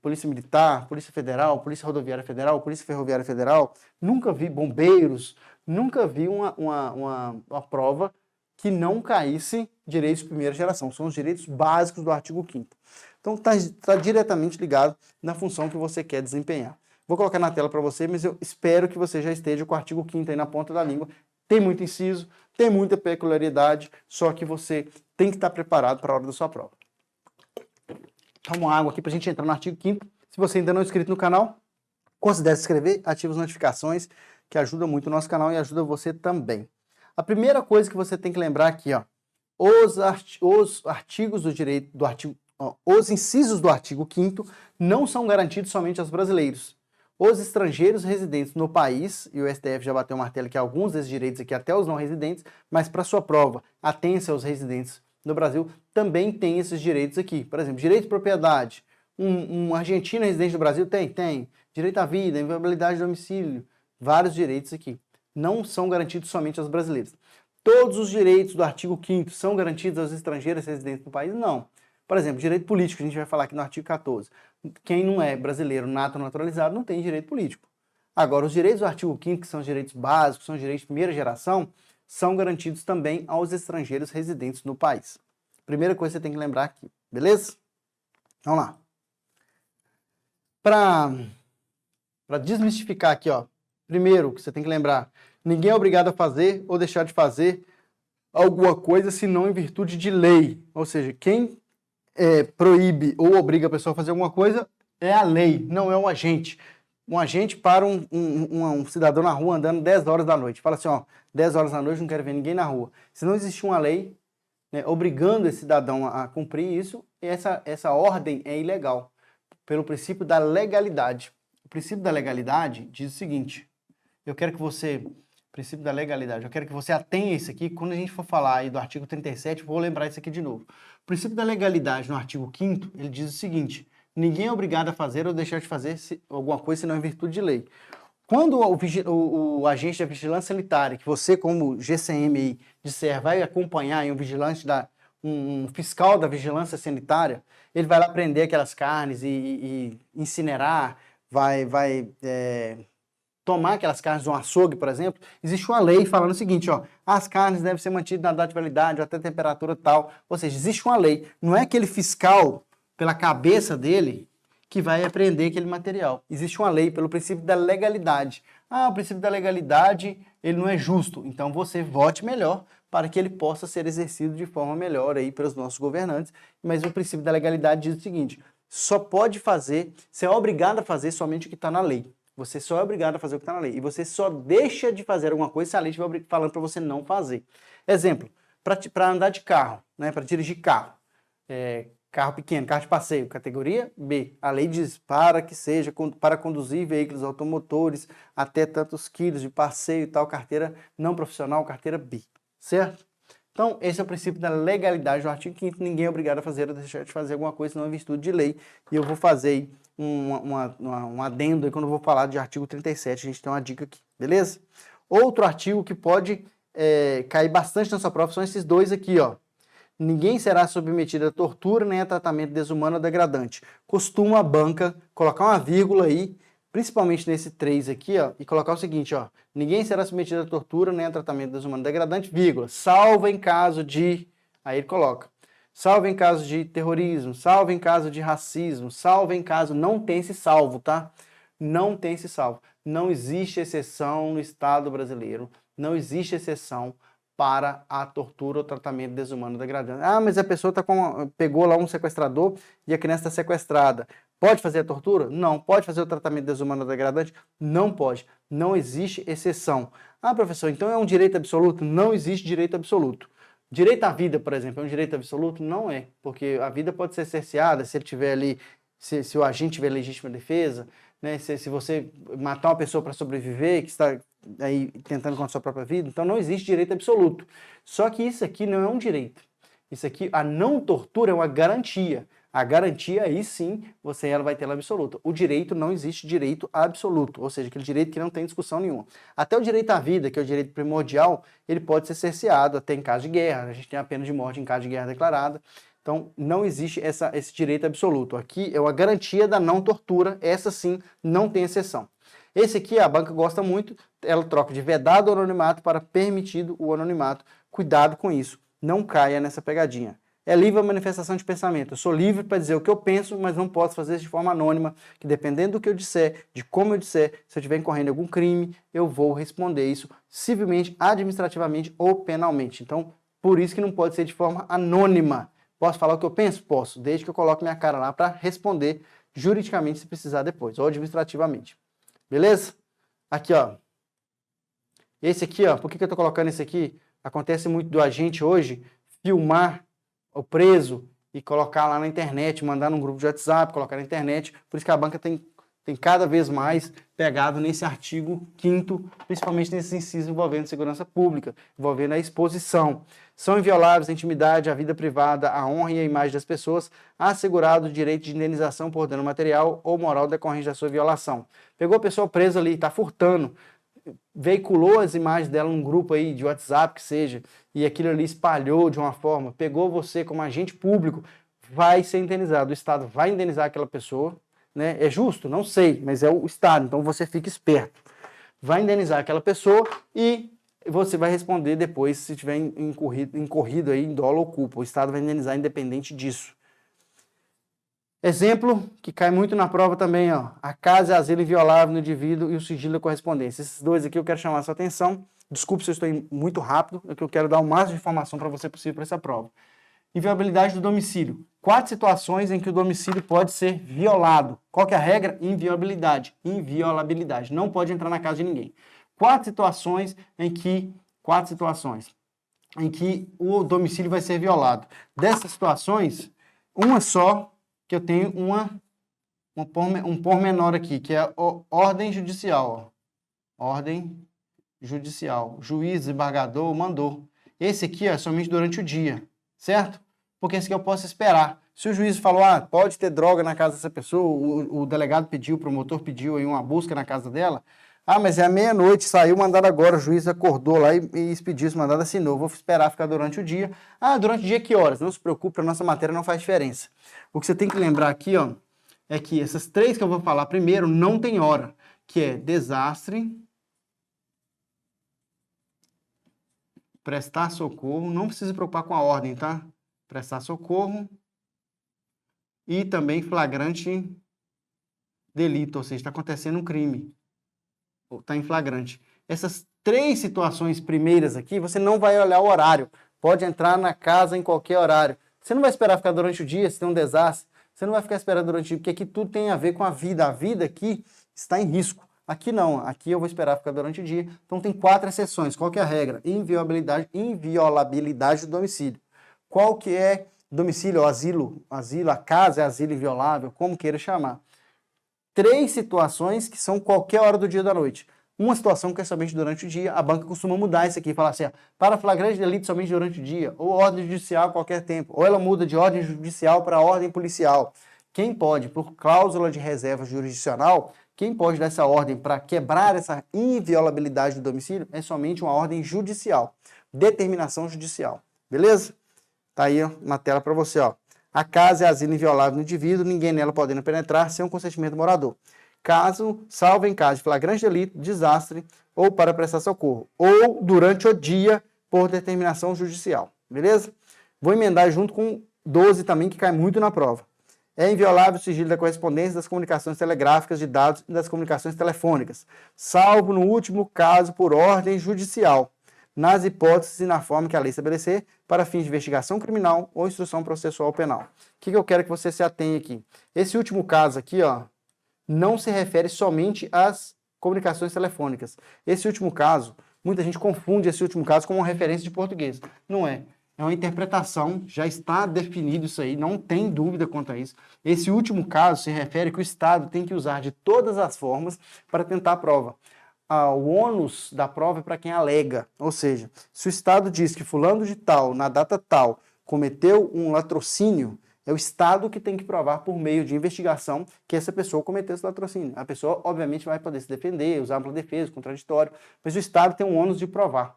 Polícia Militar, Polícia Federal, Polícia Rodoviária Federal, Polícia Ferroviária Federal, nunca vi bombeiros, nunca vi uma prova que não caísse direitos de primeira geração. São os direitos básicos do artigo 5º. Então, está diretamente ligado na função que você quer desempenhar. Vou colocar na tela para você, mas eu espero que você já esteja com o artigo 5º aí na ponta da língua. Tem muito inciso, tem muita peculiaridade, só que você tem que estar preparado para a hora da sua prova. Toma uma água aqui para a gente entrar no artigo 5º. Se você ainda não é inscrito no canal, considere se inscrever, ative as notificações, que ajuda muito o nosso canal e ajuda você também. A primeira coisa que você tem que lembrar aqui, ó, os incisos do artigo 5º não são garantidos somente aos brasileiros. Os estrangeiros residentes no país, e o STF já bateu o martelo que alguns desses direitos aqui, até os não residentes, mas para sua prova, atenha-se aos residentes no Brasil, também tem esses direitos aqui. Por exemplo, direito de propriedade. Um argentino residente do Brasil tem. Direito à vida, inviolabilidade de domicílio, vários direitos aqui. Não são garantidos somente aos brasileiros. Todos os direitos do artigo 5º são garantidos aos estrangeiros residentes no país? Não. Por exemplo, direito político, a gente vai falar aqui no artigo 14. Quem não é brasileiro nato naturalizado não tem direito político. Agora, os direitos do artigo 5º, que são os direitos básicos, são os direitos de primeira geração, são garantidos também aos estrangeiros residentes no país. Primeira coisa que você tem que lembrar aqui, beleza? Vamos lá. Para desmistificar aqui, ó, primeiro que você tem que lembrar, ninguém é obrigado a fazer ou deixar de fazer alguma coisa senão em virtude de lei. Ou seja, quem proíbe ou obriga a pessoa a fazer alguma coisa é a lei, não é um agente. Um agente para um cidadão na rua andando 10 horas da noite. Fala assim, ó, 10 horas da noite não quero ver ninguém na rua. Se não existe uma lei, né, obrigando esse cidadão a cumprir isso, essa ordem é ilegal, pelo princípio da legalidade. O princípio da legalidade diz o seguinte, princípio da legalidade, eu quero que você atenha isso aqui, quando a gente for falar aí do artigo 37, vou lembrar isso aqui de novo. O princípio da legalidade no artigo 5º, ele diz o seguinte, ninguém é obrigado a fazer ou deixar de fazer alguma coisa senão em virtude de lei. Quando o agente da vigilância sanitária, que você como GCM aí, disser, vai acompanhar um vigilante, um fiscal da vigilância sanitária, ele vai lá prender aquelas carnes e incinerar, vai tomar aquelas carnes de um açougue, por exemplo, existe uma lei falando o seguinte, ó, as carnes devem ser mantidas na data de validade, até temperatura tal, ou seja, existe uma lei, não é aquele fiscal, pela cabeça dele, que vai apreender aquele material. Existe uma lei pelo princípio da legalidade. Ah, o princípio da legalidade, ele não é justo, então você vote melhor para que ele possa ser exercido de forma melhor aí pelos nossos governantes, mas o princípio da legalidade diz o seguinte, só pode fazer, você é obrigado a fazer somente o que está na lei. Você só é obrigado a fazer o que está na lei. E você só deixa de fazer alguma coisa se a lei estiver falando para você não fazer. Exemplo, para andar de carro, né, para dirigir carro. Carro pequeno, carro de passeio, categoria B. A lei diz para que seja para conduzir veículos automotores até tantos quilos de passeio e tal, carteira não profissional, carteira B. Certo? Então, esse é o princípio da legalidade do artigo 5º. Ninguém é obrigado a fazer ou deixar de fazer alguma coisa, senão é virtude de lei. E eu vou fazer aí um adendo aí quando eu vou falar de artigo 37. A gente tem uma dica aqui, beleza? Outro artigo que pode cair bastante na sua prova são esses dois aqui, ó. Ninguém será submetido a tortura nem a tratamento desumano ou degradante. Costuma a banca colocar uma vírgula aí, principalmente nesse 3 aqui, ó, e colocar o seguinte, ó. Ninguém será submetido a tortura nem a tratamento desumano ou degradante, vírgula, salvo em caso de... Aí ele coloca. Salvo em caso de terrorismo, salvo em caso de racismo, salvo em caso... Não tem esse salvo, tá? Não tem esse salvo. Não existe exceção no Estado brasileiro. Não existe exceção para a tortura ou tratamento desumano ou degradante. Ah, mas a pessoa pegou lá um sequestrador e a criança está sequestrada. Pode fazer a tortura? Não. Pode fazer o tratamento desumano ou degradante? Não pode. Não existe exceção. Ah, professor, então é um direito absoluto? Não existe direito absoluto. Direito à vida, por exemplo, é um direito absoluto? Não é, porque a vida pode ser cerceada se ele tiver ali, se o agente tiver legítima defesa, né? Se você matar uma pessoa para sobreviver, que está aí tentando com a sua própria vida, então não existe direito absoluto. Só que isso aqui não é um direito. Isso aqui, a não tortura é uma garantia. A garantia, aí sim, ela vai ter ela absoluta. O direito, não existe direito absoluto, ou seja, aquele direito que não tem discussão nenhuma. Até o direito à vida, que é o direito primordial, ele pode ser cerceado até em caso de guerra. A gente tem a pena de morte em caso de guerra declarada. Então, não existe esse direito absoluto. Aqui é uma garantia da não tortura, essa sim não tem exceção. Esse aqui a banca gosta muito, ela troca de vedado o anonimato para permitido o anonimato. Cuidado com isso, não caia nessa pegadinha. É livre a manifestação de pensamento. Eu sou livre para dizer o que eu penso, mas não posso fazer isso de forma anônima, que dependendo do que eu disser, de como eu disser, se eu estiver incorrendo em algum crime, eu vou responder isso civilmente, administrativamente ou penalmente. Então, por isso que não pode ser de forma anônima. Posso falar o que eu penso? Posso, desde que eu coloque minha cara lá para responder juridicamente se precisar depois, ou administrativamente. Beleza? Aqui, ó. Esse aqui, ó, por que eu tô colocando esse aqui? Acontece muito do agente hoje filmar o preso e colocar lá na internet, mandar num grupo de WhatsApp, colocar na internet. Por isso que a banca tem cada vez mais pegado nesse artigo 5º, principalmente nesses incisos envolvendo segurança pública, envolvendo a exposição. São invioláveis a intimidade, a vida privada, a honra e a imagem das pessoas, assegurado o direito de indenização por dano material ou moral decorrente da sua violação. Pegou a pessoa presa ali, está furtando, veiculou as imagens dela num grupo aí de WhatsApp, que seja, e aquilo ali espalhou de uma forma, pegou você como agente público, vai ser indenizado. O Estado vai indenizar aquela pessoa, né? É justo? Não sei, mas é o Estado, então você fica esperto. Vai indenizar aquela pessoa e você vai responder depois se tiver incorrido aí em dolo ou culpa. O Estado vai indenizar independente disso. Exemplo que cai muito na prova também, ó. A casa é asilo inviolável no indivíduo e o sigilo da correspondência. Esses dois aqui eu quero chamar a sua atenção. Desculpe se eu estou indo muito rápido, é que eu quero dar o máximo de informação para você possível para essa prova. Inviolabilidade do domicílio. 4 situações em que o domicílio pode ser violado. Qual que é a regra? Inviolabilidade. Inviolabilidade. Não pode entrar na casa de ninguém. 4 situações em que o domicílio vai ser violado. Dessas situações, uma só que eu tenho um pormenor aqui, que é a ordem judicial. Ó. Ordem judicial. Juiz, desembargador, mandou. Esse aqui é somente durante o dia, certo? Porque esse aqui eu posso esperar. Se o juiz falou, pode ter droga na casa dessa pessoa, o delegado pediu, o promotor pediu aí uma busca na casa dela, Ah, mas é meia-noite, saiu mandado agora, o juiz acordou lá e expediu esse mandado, assinou. Vou esperar ficar durante o dia. Ah, durante o dia que horas? Não se preocupe, a nossa matéria não faz diferença. O que você tem que lembrar aqui, ó, é que essas três que eu vou falar primeiro não tem hora, que é desastre, prestar socorro, não precisa se preocupar com a ordem, tá? Prestar socorro e também flagrante delito, ou seja, está acontecendo um crime, ou está em flagrante. Essas três situações primeiras aqui, você não vai olhar o horário, pode entrar na casa em qualquer horário. Você não vai esperar ficar durante o dia, se tem um desastre, você não vai ficar esperando durante o dia, porque aqui tudo tem a ver com a vida aqui está em risco. Aqui não, aqui eu vou esperar ficar durante o dia. Então tem 4 exceções. Qual que é a regra? Inviolabilidade do domicílio. Qual que é domicílio, asilo, a casa é asilo inviolável, como queira chamar. 3 situações que são qualquer hora do dia ou da noite. Uma situação que é somente durante o dia, a banca costuma mudar isso aqui, falar assim, ó, para flagrante delito somente durante o dia, ou ordem judicial a qualquer tempo, ou ela muda de ordem judicial para ordem policial. Quem pode, por cláusula de reserva jurisdicional, quem pode dar essa ordem para quebrar essa inviolabilidade do domicílio é somente uma ordem judicial, determinação judicial, beleza? Tá aí ó, na tela para você, ó. A casa é asilo inviolável do indivíduo, ninguém nela podendo penetrar sem o consentimento do morador. Caso, salvo em caso de flagrante delito, desastre ou para prestar socorro, ou durante o dia por determinação judicial, beleza? Vou emendar junto com 12 também, que cai muito na prova. É inviolável o sigilo da correspondência, das comunicações telegráficas, de dados e das comunicações telefônicas, salvo no último caso por ordem judicial, nas hipóteses e na forma que a lei estabelecer, para fins de investigação criminal ou instrução processual penal. O que eu quero que você se atenha aqui? Esse último caso aqui, ó, não se refere somente às comunicações telefônicas. Esse último caso, muita gente confunde esse último caso com uma referência de português. Não é. É uma interpretação, já está definido isso aí, não tem dúvida quanto a isso. Esse último caso se refere que o Estado tem que usar de todas as formas para tentar a prova. O ônus da prova é para quem alega, ou seja, se o Estado diz que fulano de tal, na data tal, cometeu um latrocínio, é o Estado que tem que provar por meio de investigação que essa pessoa cometeu esse latrocínio. A pessoa, obviamente, vai poder se defender, usar ampla defesa, contraditório, mas o Estado tem um ônus de provar.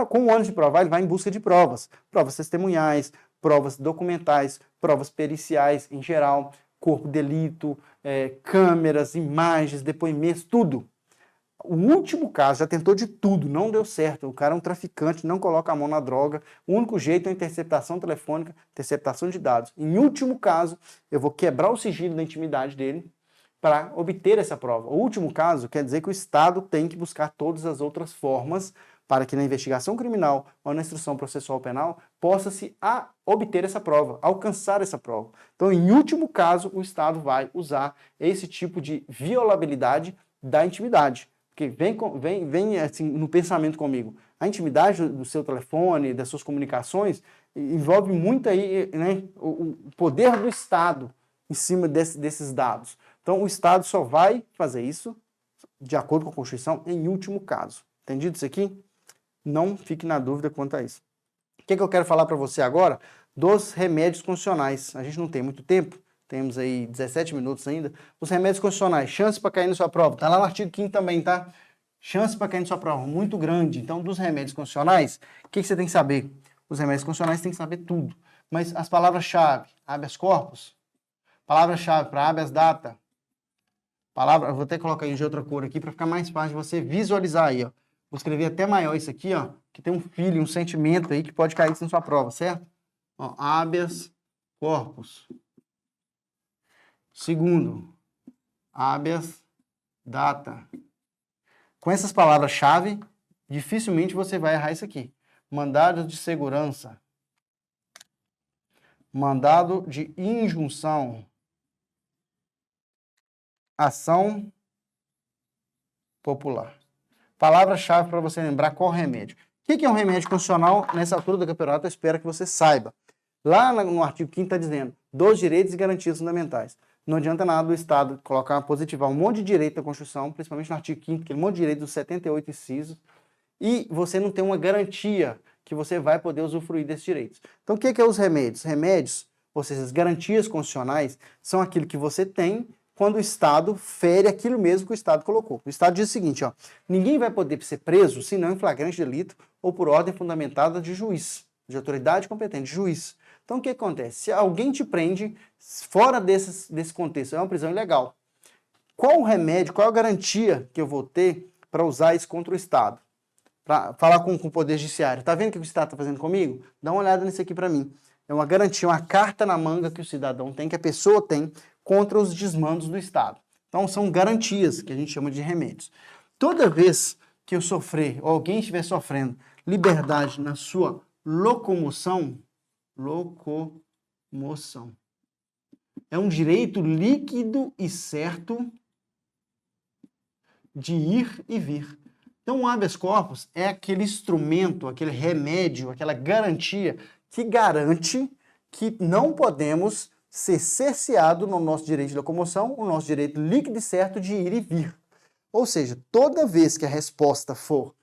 Com o ônus de provar, ele vai em busca de provas. Provas testemunhais, provas documentais, provas periciais em geral, corpo de delito, câmeras, imagens, depoimentos, tudo. O último caso, já tentou de tudo, não deu certo. O cara é um traficante, não coloca a mão na droga. O único jeito é a interceptação telefônica, interceptação de dados. Em último caso, eu vou quebrar o sigilo da intimidade dele para obter essa prova. O último caso quer dizer que o Estado tem que buscar todas as outras formas para que na investigação criminal ou na instrução processual penal possa-se obter essa prova, alcançar essa prova. Então, em último caso, o Estado vai usar esse tipo de violabilidade da intimidade. Porque vem assim, no pensamento comigo. A intimidade do seu telefone, das suas comunicações, envolve muito aí, né, o poder do Estado em cima desses dados. Então, o Estado só vai fazer isso, de acordo com a Constituição, em último caso. Entendido isso aqui? Não fique na dúvida quanto a isso. O que eu quero falar para você agora? Dos remédios constitucionais. A gente não tem muito tempo, temos aí 17 minutos ainda. Os remédios constitucionais, chance para cair na sua prova. Está lá no artigo 5º também, tá? Chance para cair na sua prova, muito grande. Então, dos remédios constitucionais, o que você tem que saber? Os remédios constitucionais tem que saber tudo. Mas as palavras-chave, habeas corpus, palavra-chave para habeas data, eu vou até colocar em de outra cor aqui para ficar mais fácil de você visualizar aí, ó. Vou escrever até maior isso aqui, ó, que tem um feeling, um sentimento aí que pode cair na sua prova, certo? Ó, habeas corpus. Segundo, habeas data. Com essas palavras-chave, dificilmente você vai errar isso aqui. Mandado de segurança. Mandado de injunção. Ação popular. Palavra-chave para você lembrar qual remédio. O que é um remédio constitucional? Nessa altura do campeonato, eu espero que você saiba. Lá no artigo 5º está dizendo dos direitos e garantias fundamentais. Não adianta nada o Estado colocar, positivar um monte de direito da Constituição, principalmente no artigo 5º, aquele monte de direito dos 78 incisos, e você não tem uma garantia que você vai poder usufruir desses direitos. Então, o que é os remédios? Remédios, ou seja, as garantias constitucionais, são aquilo que você tem quando o Estado fere aquilo mesmo que o Estado colocou. O Estado diz o seguinte, ó, ninguém vai poder ser preso se não em flagrante delito ou por ordem fundamentada de juiz, de autoridade competente, juiz. Então, o que acontece? Se alguém te prende fora desse contexto, é uma prisão ilegal. Qual o remédio, qual a garantia que eu vou ter para usar isso contra o Estado? Para falar com o Poder Judiciário. Tá vendo o que o Estado está fazendo comigo? Dá uma olhada nisso aqui para mim. É uma garantia, uma carta na manga que o cidadão tem, que a pessoa tem, contra os desmandos do Estado. Então, são garantias que a gente chama de remédios. Toda vez que eu sofrer, ou alguém estiver sofrendo liberdade na sua locomoção, é um direito líquido e certo de ir e vir. Então, o habeas corpus é aquele instrumento, aquele remédio, aquela garantia que garante que não podemos ser cerceado no nosso direito de locomoção, o nosso direito líquido e certo de ir e vir. Ou seja, toda vez que a resposta for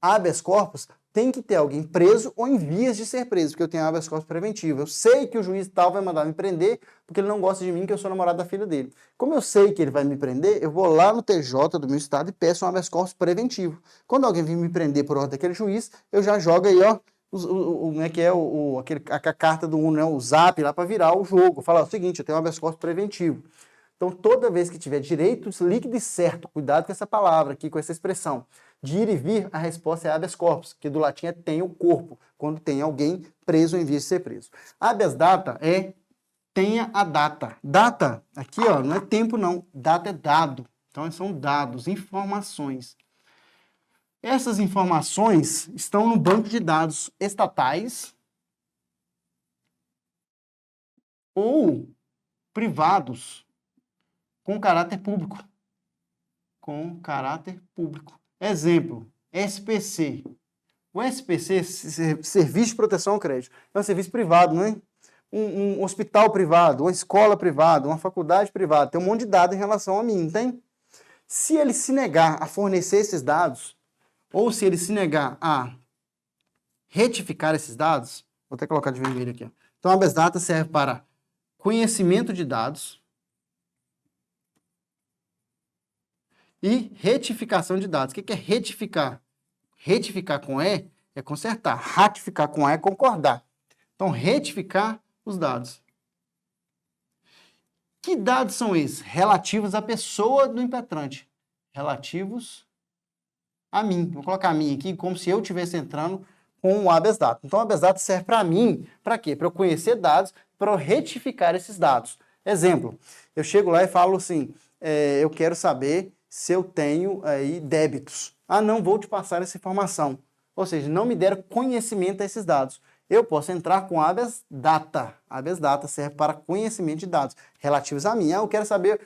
habeas corpus, tem que ter alguém preso ou em vias de ser preso, porque eu tenho habeas corpus preventivo. Eu sei que o juiz tal vai mandar me prender porque ele não gosta de mim, que eu sou namorado da filha dele. Como eu sei que ele vai me prender, eu vou lá no TJ do meu estado e peço um habeas corpus preventivo. Quando alguém vir me prender por ordem daquele juiz, eu já jogo aí, ó, como é que é a carta do Uno, né, o zap lá para virar o jogo. Fala o seguinte, eu tenho um habeas corpus preventivo. Então, toda vez que tiver direitos líquido e certo, cuidado com essa palavra aqui, com essa expressão, de ir e vir, a resposta é habeas corpus, que do latim é tem o corpo, quando tem alguém preso ou em vias de ser preso. Habeas data é tenha a data. Data, aqui ó, não é tempo não, data é dado. Então, são dados, informações. Essas informações estão no banco de dados estatais ou privados com caráter público. Com caráter público. Exemplo, SPC. O SPC, Serviço de Proteção ao Crédito, é um serviço privado, não é? Um hospital privado, uma escola privada, uma faculdade privada. Tem um monte de dados em relação a mim, não tem? Se ele se negar a fornecer esses dados, ou se ele se negar a retificar esses dados, vou até colocar de vermelho aqui. Então, a habeas data serve para conhecimento de dados e retificação de dados. O que é retificar? Retificar com E é consertar. Ratificar com A é concordar. Então, retificar os dados. Que dados são esses? Relativos à pessoa do impetrante. Relativos a mim. Vou colocar a mim aqui como se eu estivesse entrando com o habeas data. Então, o habeas data serve para mim, para quê? Para eu conhecer dados, para eu retificar esses dados. Exemplo, eu chego lá e falo assim, eu quero saber se eu tenho aí débitos. Ah, não vou te passar essa informação. Ou seja, não me deram conhecimento a esses dados. Eu posso entrar com habeas data. Habeas data serve para conhecimento de dados relativos a mim. Ah, eu quero saber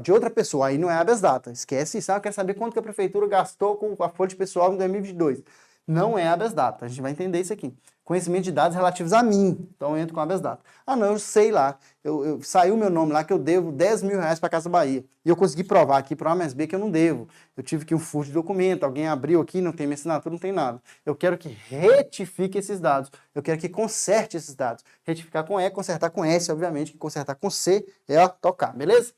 de outra pessoa. Aí não é habeas data. Esquece isso. Ah, eu quero saber quanto que a prefeitura gastou com a folha de pessoal em 2022. Não é habeas data. A gente vai entender isso aqui. Conhecimento de dados relativos a mim. Então, eu entro com habeas data. Ah, não, eu sei lá. Saiu meu nome lá que eu devo 10 mil reais para a Casa Bahia. E eu consegui provar aqui para o AMSB que eu não devo. Eu tive que um furto de documento. Alguém abriu aqui, não tem minha assinatura, não tem nada. Eu quero que retifique esses dados. Eu quero que conserte esses dados. Retificar com E, consertar com S, obviamente. Que consertar com C é ó, tocar, beleza?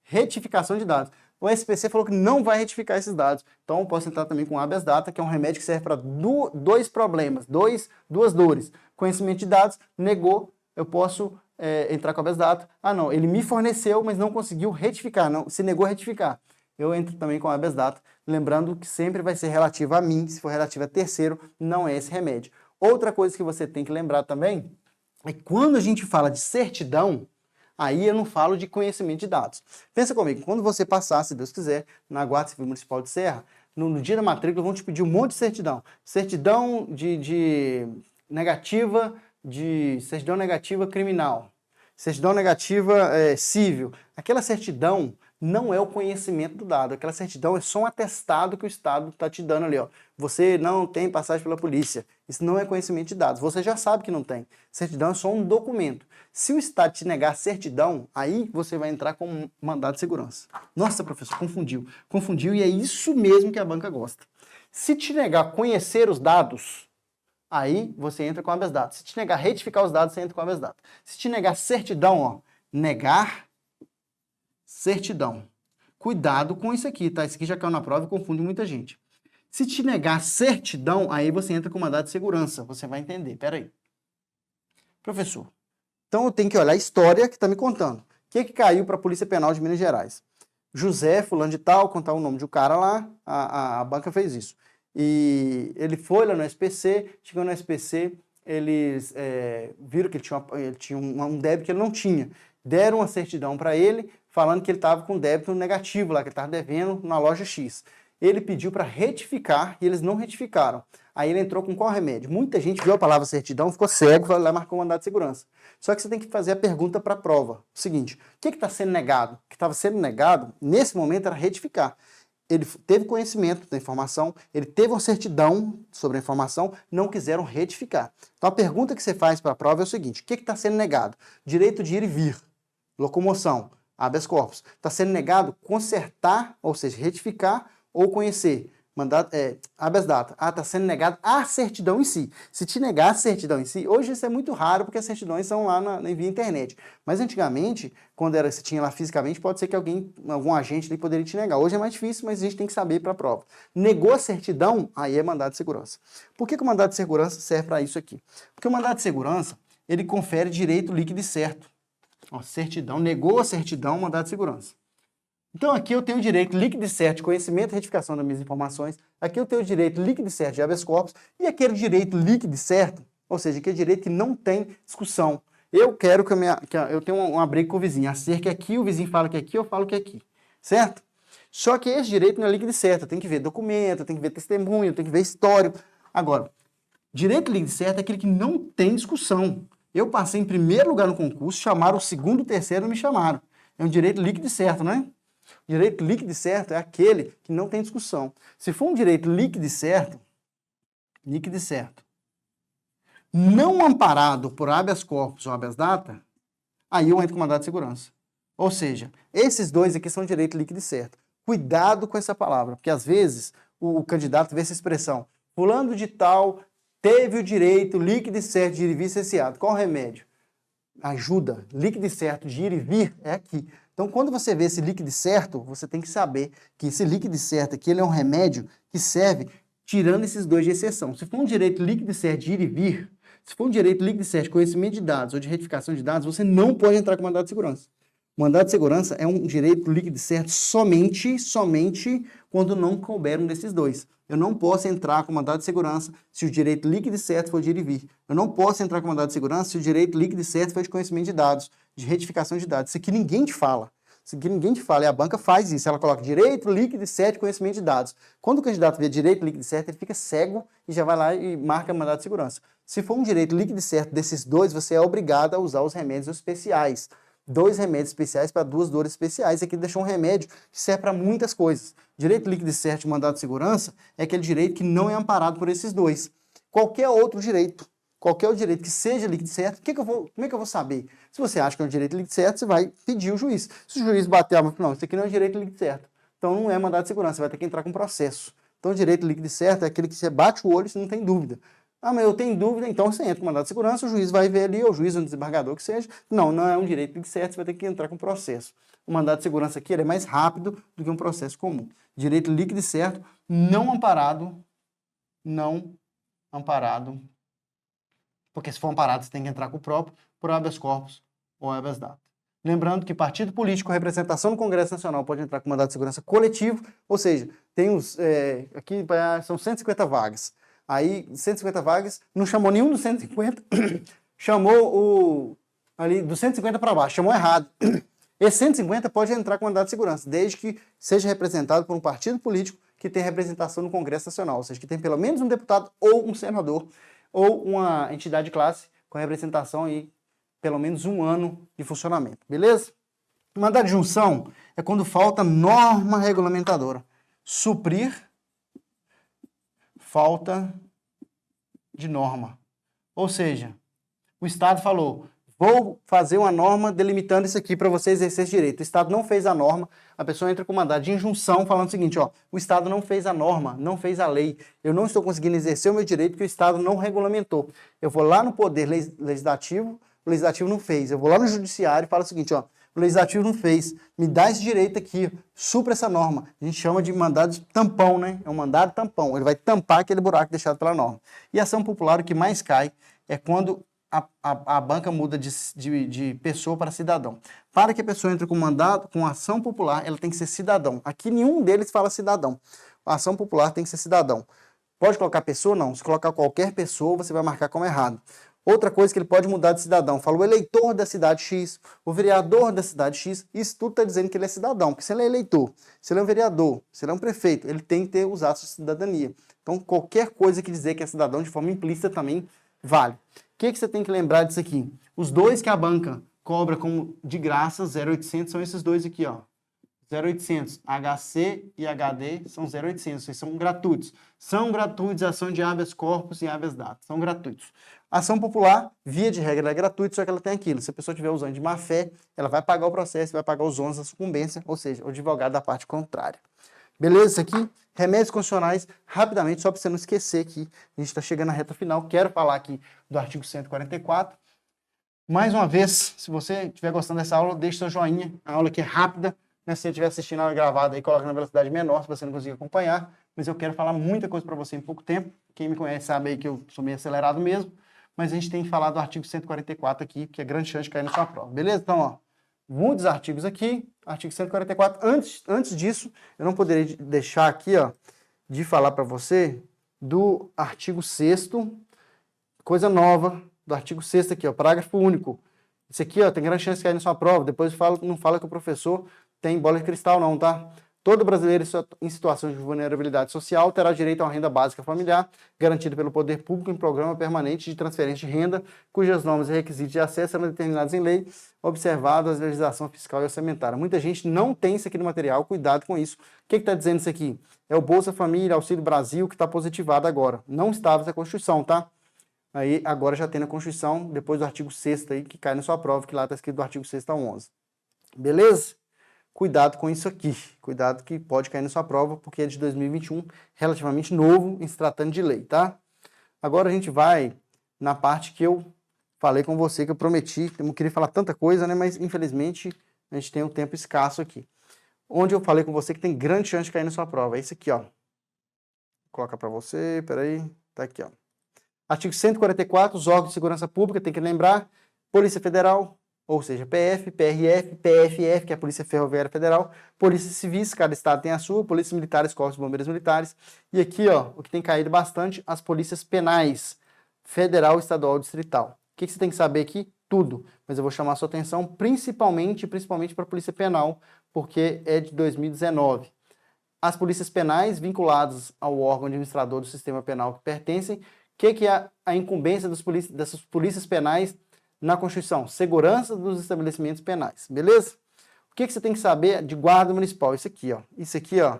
Retificação de dados. O SPC falou que não vai retificar esses dados. Então, eu posso entrar também com habeas data, que é um remédio que serve para dois problemas, duas dores. Conhecimento de dados, negou, eu posso entrar com habeas data. Ah, não, ele me forneceu, mas não conseguiu retificar, não, se negou a retificar. Eu entro também com habeas data, lembrando que sempre vai ser relativo a mim, se for relativo a terceiro, não é esse remédio. Outra coisa que você tem que lembrar também é que quando a gente fala de certidão, aí eu não falo de conhecimento de dados. Pensa comigo, quando você passar, se Deus quiser, na Guarda Civil Municipal de Serra, no dia da matrícula vão te pedir um monte de certidão. Certidão negativa certidão negativa criminal, certidão negativa civil. Aquela certidão não é o conhecimento do dado, aquela certidão é só um atestado que o Estado está te dando ali, ó. Você não tem passagem pela polícia. Isso não é conhecimento de dados. Você já sabe que não tem. Certidão é só um documento. Se o Estado te negar certidão, aí você vai entrar com um mandado de segurança. Nossa, professor, confundiu. Confundiu e é isso mesmo que a banca gosta. Se te negar conhecer os dados, aí você entra com habeas data. Se te negar retificar os dados, você entra com habeas data. Se te negar certidão, ó, negar certidão. Cuidado com isso aqui, tá? Isso aqui já caiu na prova e confunde muita gente. Se te negar certidão, aí você entra com mandado de segurança. Você vai entender. Peraí. Professor, então eu tenho que olhar a história que está me contando. O que caiu para a Polícia Penal de Minas Gerais? José, fulano de tal, contar o nome de um cara lá, a banca fez isso. E ele foi lá no SPC, chegou no SPC, eles viram que ele tinha um débito que ele não tinha. Deram uma certidão para ele, falando que ele estava com débito negativo lá, que ele estava devendo na loja X. Ele pediu para retificar e eles não retificaram. Aí ele entrou com qual remédio? Muita gente viu a palavra certidão, ficou cego, foi lá e marcou o mandado de segurança. Só que você tem que fazer a pergunta para a prova. O seguinte, o que está sendo negado? O que estava sendo negado, nesse momento, era retificar. Ele teve conhecimento da informação, ele teve uma certidão sobre a informação, não quiseram retificar. Então a pergunta que você faz para a prova é o seguinte, o que está sendo negado? Direito de ir e vir, locomoção, habeas corpus. Está sendo negado consertar, ou seja, retificar ou conhecer. Habeas data. Está sendo negado a certidão em si. Se te negar a certidão em si, hoje isso é muito raro porque as certidões são lá via internet. Mas antigamente, quando você tinha lá fisicamente, pode ser que algum agente ali poderia te negar. Hoje é mais difícil, mas a gente tem que saber para a prova. Negou a certidão, aí é mandado de segurança. Por que o mandado de segurança serve para isso aqui? Porque o mandado de segurança, ele confere direito líquido e certo. Ó, certidão, negou a certidão, mandado de segurança. Então aqui eu tenho o direito líquido e certo de conhecimento e retificação das minhas informações, aqui eu tenho o direito líquido e certo de habeas corpus, e aquele direito líquido e certo, ou seja, aquele direito que não tem discussão. Eu quero que eu tenha uma briga com o vizinho, a cerca é aqui, o vizinho fala que é aqui, eu falo que é aqui, certo? Só que esse direito não é líquido e certo, eu tenho que ver documento, eu tenho que ver testemunho, eu tenho que ver histórico. Agora, direito líquido e certo é aquele que não tem discussão. Eu passei em primeiro lugar no concurso, chamaram o segundo, o terceiro, não me chamaram. É um direito líquido e certo, não é? Direito líquido e certo é aquele que não tem discussão. Se for um direito líquido e certo, não amparado por habeas corpus ou habeas data, aí eu entro com mandado de segurança. Ou seja, esses dois aqui são direito líquido e certo. Cuidado com essa palavra, porque às vezes o candidato vê essa expressão, fulano de tal teve o direito líquido e certo de ir e vir cesseado. Qual o remédio? Ajuda, líquido e certo de ir e vir é aqui. Então, quando você vê esse líquido certo, você tem que saber que esse líquido certo aqui ele é um remédio que serve tirando esses dois de exceção. Se for um direito líquido certo de ir e vir, se for um direito líquido certo de conhecimento de dados ou de retificação de dados, você não pode entrar com mandado de segurança. O mandado de segurança é um direito líquido certo somente quando não couber um desses dois. Eu não posso entrar com mandado de segurança se o direito líquido certo for de ir e vir. Eu não posso entrar com mandado de segurança se o direito líquido certo for de conhecimento de dados, de retificação de dados. Isso aqui ninguém te fala. Isso aqui ninguém te fala. E a banca faz isso. Ela coloca direito líquido certo de conhecimento de dados. Quando o candidato vê direito líquido certo, ele fica cego e já vai lá e marca mandado de segurança. Se for um direito líquido certo desses dois, você é obrigado a usar os remédios especiais. 2 remédios especiais para 2 dores especiais. Aqui deixou um remédio que serve para muitas coisas. Direito líquido e certo de mandado de segurança é aquele direito que não é amparado por esses dois. Qualquer outro direito que seja líquido e certo, como é que eu vou saber? Se você acha que é um direito líquido e certo, você vai pedir o juiz. Se o juiz bater, não, isso aqui não é direito líquido e certo. Então não é mandado de segurança, você vai ter que entrar com processo. Então o direito líquido e certo é aquele que você bate o olho e você não tem dúvida. Ah, mas eu tenho dúvida, então você entra com mandado de segurança, o juiz vai ver ali, ou o juiz ou o desembargador que seja. Não é um direito líquido e certo, você vai ter que entrar com processo. O mandado de segurança aqui ele é mais rápido do que um processo comum. Direito líquido e certo, não amparado, porque se for amparado você tem que entrar com o próprio, por habeas corpus ou habeas data. Lembrando que partido político, representação no Congresso Nacional pode entrar com mandado de segurança coletivo, ou seja, tem aqui são 150 vagas. Aí, 150 vagas, não chamou nenhum dos 150, chamou ali dos 150 para baixo, chamou errado. Esse 150 pode entrar com mandado de segurança, desde que seja representado por um partido político que tem representação no Congresso Nacional, ou seja, que tem pelo menos um deputado ou um senador, ou uma entidade de classe com representação aí pelo menos 1 ano de funcionamento, beleza? Mandado de junção é quando falta norma regulamentadora. Suprir falta de norma. Ou seja, o Estado falou, vou fazer uma norma delimitando isso aqui para você exercer esse direito. O Estado não fez a norma, a pessoa entra com mandado de injunção falando o seguinte, ó, o Estado não fez a norma, não fez a lei, eu não estou conseguindo exercer o meu direito porque o Estado não regulamentou. Eu vou lá no Poder Legislativo, o Legislativo não fez. Eu vou lá no Judiciário e falo o seguinte, ó, o Legislativo não fez. Me dá esse direito aqui, supra essa norma. A gente chama de mandado de tampão, né? É um mandado tampão. Ele vai tampar aquele buraco deixado pela norma. E a ação popular, o que mais cai é quando a banca muda de pessoa para cidadão. Para que a pessoa entre com mandado, com ação popular, ela tem que ser cidadão. Aqui nenhum deles fala cidadão. A ação popular tem que ser cidadão. Pode colocar pessoa? Não. Se colocar qualquer pessoa, você vai marcar como errado. Outra coisa que ele pode mudar de cidadão. Fala o eleitor da cidade X, o vereador da cidade X. Isso tudo está dizendo que ele é cidadão. Porque se ele é eleitor, se ele é um vereador, se ele é um prefeito, ele tem que ter os atos de cidadania. Então, qualquer coisa que dizer que é cidadão de forma implícita também vale. O que você tem que lembrar disso aqui? Os dois que a banca cobra como de graça, 0,800, são esses dois aqui, ó. 0,800, HC e HD são 0,800, vocês são gratuitos. São gratuitos a ação de habeas corpus e habeas data, são gratuitos. A ação popular, via de regra, ela é gratuita, só que ela tem aquilo. Se a pessoa estiver usando de má fé, ela vai pagar o processo, vai pagar os ônus da sucumbência, ou seja, o advogado da parte contrária. Beleza? Isso aqui, remédios constitucionais, rapidamente, só para você não esquecer que a gente está chegando na reta final. Quero falar aqui do artigo 144. Mais uma vez, se você estiver gostando dessa aula, deixe seu joinha. A aula aqui é rápida. Né? Se você estiver assistindo a aula gravada, aí coloca na velocidade menor, se você não conseguir acompanhar. Mas eu quero falar muita coisa para você em pouco tempo. Quem me conhece sabe aí que eu sou meio acelerado mesmo. Mas a gente tem que falar do artigo 144 aqui, que é grande chance de cair na sua prova. Beleza? Então, ó, muitos artigos aqui. Artigo 144. Antes disso, eu não poderia deixar aqui, ó, de falar para você do artigo 6º, coisa nova, do artigo 6º aqui, ó, parágrafo único. Isso aqui, ó, tem grande chance de cair na sua prova. Depois não fala que o professor tem bola de cristal não, tá? Todo brasileiro em situação de vulnerabilidade social terá direito a uma renda básica familiar, garantida pelo poder público em programa permanente de transferência de renda, cujas normas e requisitos de acesso serão determinados em lei, observadas a legislação fiscal e orçamentária. Muita gente não tem isso aqui no material, cuidado com isso. O que está dizendo isso aqui? É o Bolsa Família, Auxílio Brasil, que está positivado agora. Não estava na Constituição, tá? Aí agora já tem na Constituição, depois do artigo 6º aí, que cai na sua prova, que lá está escrito do artigo 6º ao 11. Beleza? Cuidado com isso aqui, cuidado que pode cair na sua prova, porque é de 2021, relativamente novo, em se tratando de lei, tá? Agora a gente vai na parte que eu falei com você, que eu prometi, eu não queria falar tanta coisa, né, mas infelizmente a gente tem um tempo escasso aqui. Onde eu falei com você que tem grande chance de cair na sua prova, é esse aqui, ó. Vou colocar para você, peraí, tá aqui, ó. Artigo 144, os órgãos de segurança pública, tem que lembrar, Polícia Federal, ou seja, PF, PRF, PFF, que é a Polícia Ferroviária Federal, Polícia Civis, cada estado tem a sua, Polícias Militares, Corpos de Bombeiros Militares, e aqui, ó, o que tem caído bastante, as polícias penais, federal, estadual, distrital. O que você tem que saber aqui? Tudo, mas eu vou chamar a sua atenção principalmente para a Polícia Penal, porque é de 2019. As polícias penais vinculadas ao órgão administrador do sistema penal que pertencem, o que é a incumbência dessas polícias penais na Constituição? Segurança dos estabelecimentos penais, beleza? O que você tem que saber de guarda municipal? Isso aqui, ó,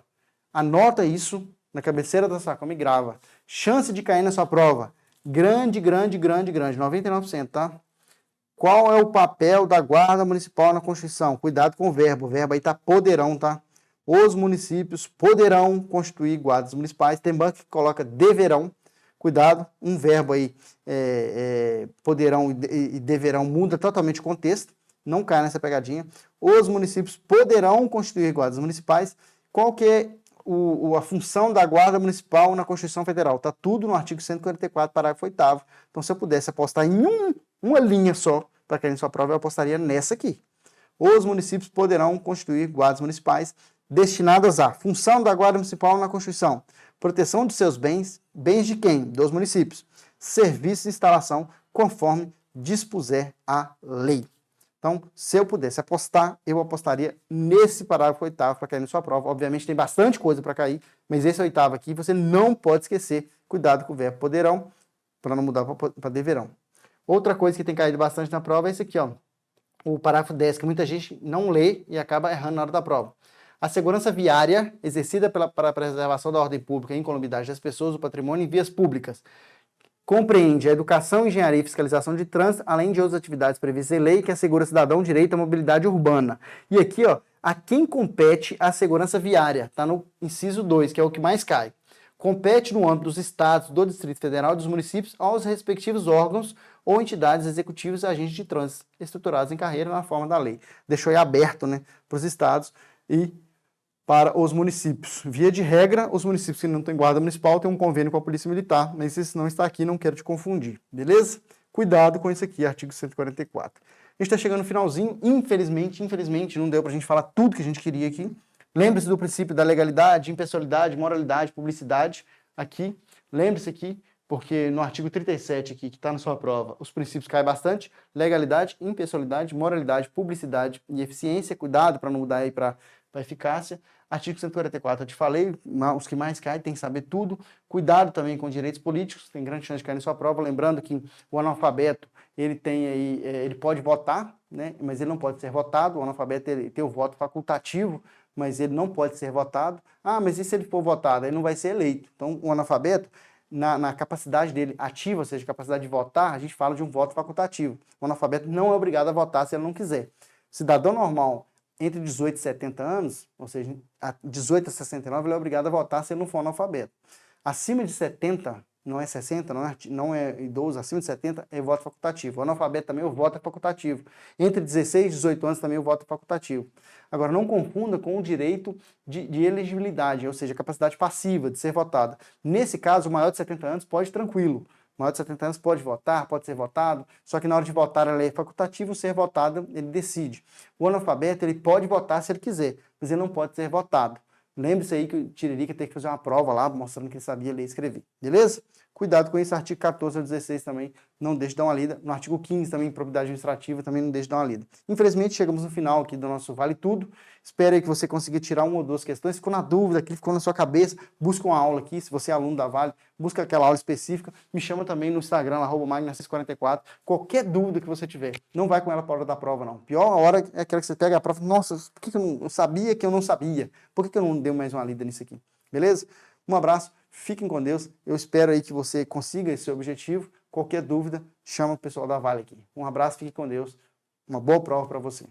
anota isso na cabeceira da sua cama e grava. Chance de cair na sua prova, grande, 99%, tá? Qual é o papel da guarda municipal na Constituição? Cuidado com o verbo aí tá poderão, tá? Os municípios poderão constituir guardas municipais, tem banco que coloca deverão. Cuidado, um verbo aí, poderão e deverão, muda totalmente o contexto, não cai nessa pegadinha. Os municípios poderão constituir guardas municipais. Qual que é a função da guarda municipal na Constituição Federal? Está tudo no artigo 144, parágrafo 8º. Então, se eu pudesse apostar em uma linha só para cair em sua prova, eu apostaria nessa aqui. Os municípios poderão constituir guardas municipais destinadas à função da guarda municipal na Constituição: proteção de seus bens, bens de quem? Dos municípios, serviços de instalação, conforme dispuser a lei. Então, se eu pudesse apostar, eu apostaria nesse parágrafo 8º para cair na sua prova. Obviamente tem bastante coisa para cair, mas esse 8º aqui você não pode esquecer. Cuidado com o verbo poderão, para não mudar para deverão. Outra coisa que tem caído bastante na prova é esse aqui, ó, o parágrafo 10, que muita gente não lê e acaba errando na hora da prova. A segurança viária, exercida para a preservação da ordem pública e incolumidade das pessoas, do patrimônio em vias públicas, compreende a educação, engenharia e fiscalização de trânsito, além de outras atividades previstas em lei que assegura ao cidadão direito à mobilidade urbana. E aqui, ó, a quem compete a segurança viária, está no inciso 2, que é o que mais cai. Compete no âmbito dos estados, do Distrito Federal e dos municípios aos respectivos órgãos ou entidades executivas e agentes de trânsito estruturados em carreira na forma da lei. Deixou aí aberto, né, para os estados e para os municípios. Via de regra, os municípios que não têm guarda municipal têm um convênio com a Polícia Militar, mas esse não está aqui, não quero te confundir, beleza? Cuidado com isso aqui, artigo 144. A gente está chegando no finalzinho, infelizmente, não deu para a gente falar tudo que a gente queria aqui. Lembre-se do princípio da legalidade, impessoalidade, moralidade, publicidade, aqui. Lembre-se aqui, porque no artigo 37 aqui, que está na sua prova, os princípios caem bastante. Legalidade, impessoalidade, moralidade, publicidade e eficiência. Cuidado para não mudar aí para eficácia. Artigo 144, eu te falei, os que mais caem, tem que saber tudo. Cuidado também com direitos políticos, tem grande chance de cair na sua prova. Lembrando que o analfabeto, ele tem aí, ele pode votar, né, mas ele não pode ser votado. O analfabeto ele tem o voto facultativo, mas ele não pode ser votado. Ah, mas e se ele for votado? Ele não vai ser eleito. Então, o analfabeto, na capacidade dele ativa, ou seja, capacidade de votar, a gente fala de um voto facultativo. O analfabeto não é obrigado a votar se ele não quiser. Cidadão normal, entre 18 e 70 anos, ou seja, 18 a 69, ele é obrigado a votar se ele não for analfabeto. Acima de 70, não é 60, não é idoso, acima de 70 é voto facultativo. O analfabeto também o voto é facultativo. Entre 16 e 18 anos também o voto é facultativo. Agora, não confunda com o direito de elegibilidade, ou seja, a capacidade passiva de ser votado. Nesse caso, o maior de 70 anos pode tranquilo. O maior de 70 anos pode votar, pode ser votado, só que na hora de votar ela é facultativa, ser votado ele decide. O analfabeto ele pode votar se ele quiser, mas ele não pode ser votado. Lembre-se aí que o Tiririca tem que fazer uma prova lá, mostrando que ele sabia ler e escrever, beleza? Cuidado com isso, artigo 14 ao 16 também, não deixe de dar uma lida. No artigo 15 também, improbidade administrativa, também não deixe de dar uma lida. Infelizmente, chegamos no final aqui do nosso Vale Tudo. Espero aí que você consiga tirar uma ou duas questões. Ficou na dúvida, aquilo ficou na sua cabeça, busca uma aula aqui, se você é aluno da Vale, busca aquela aula específica, me chama também no Instagram, @magna644, qualquer dúvida que você tiver. Não vai com ela para a hora da prova, não. Pior hora é aquela que você pega a prova, nossa, por que eu não sabia que eu não sabia? Por que eu não dei mais uma lida nisso aqui? Beleza? Um abraço, fiquem com Deus. Eu espero aí que você consiga esse objetivo. Qualquer dúvida, chama o pessoal da Vale aqui. Um abraço, fique com Deus. Uma boa prova para você.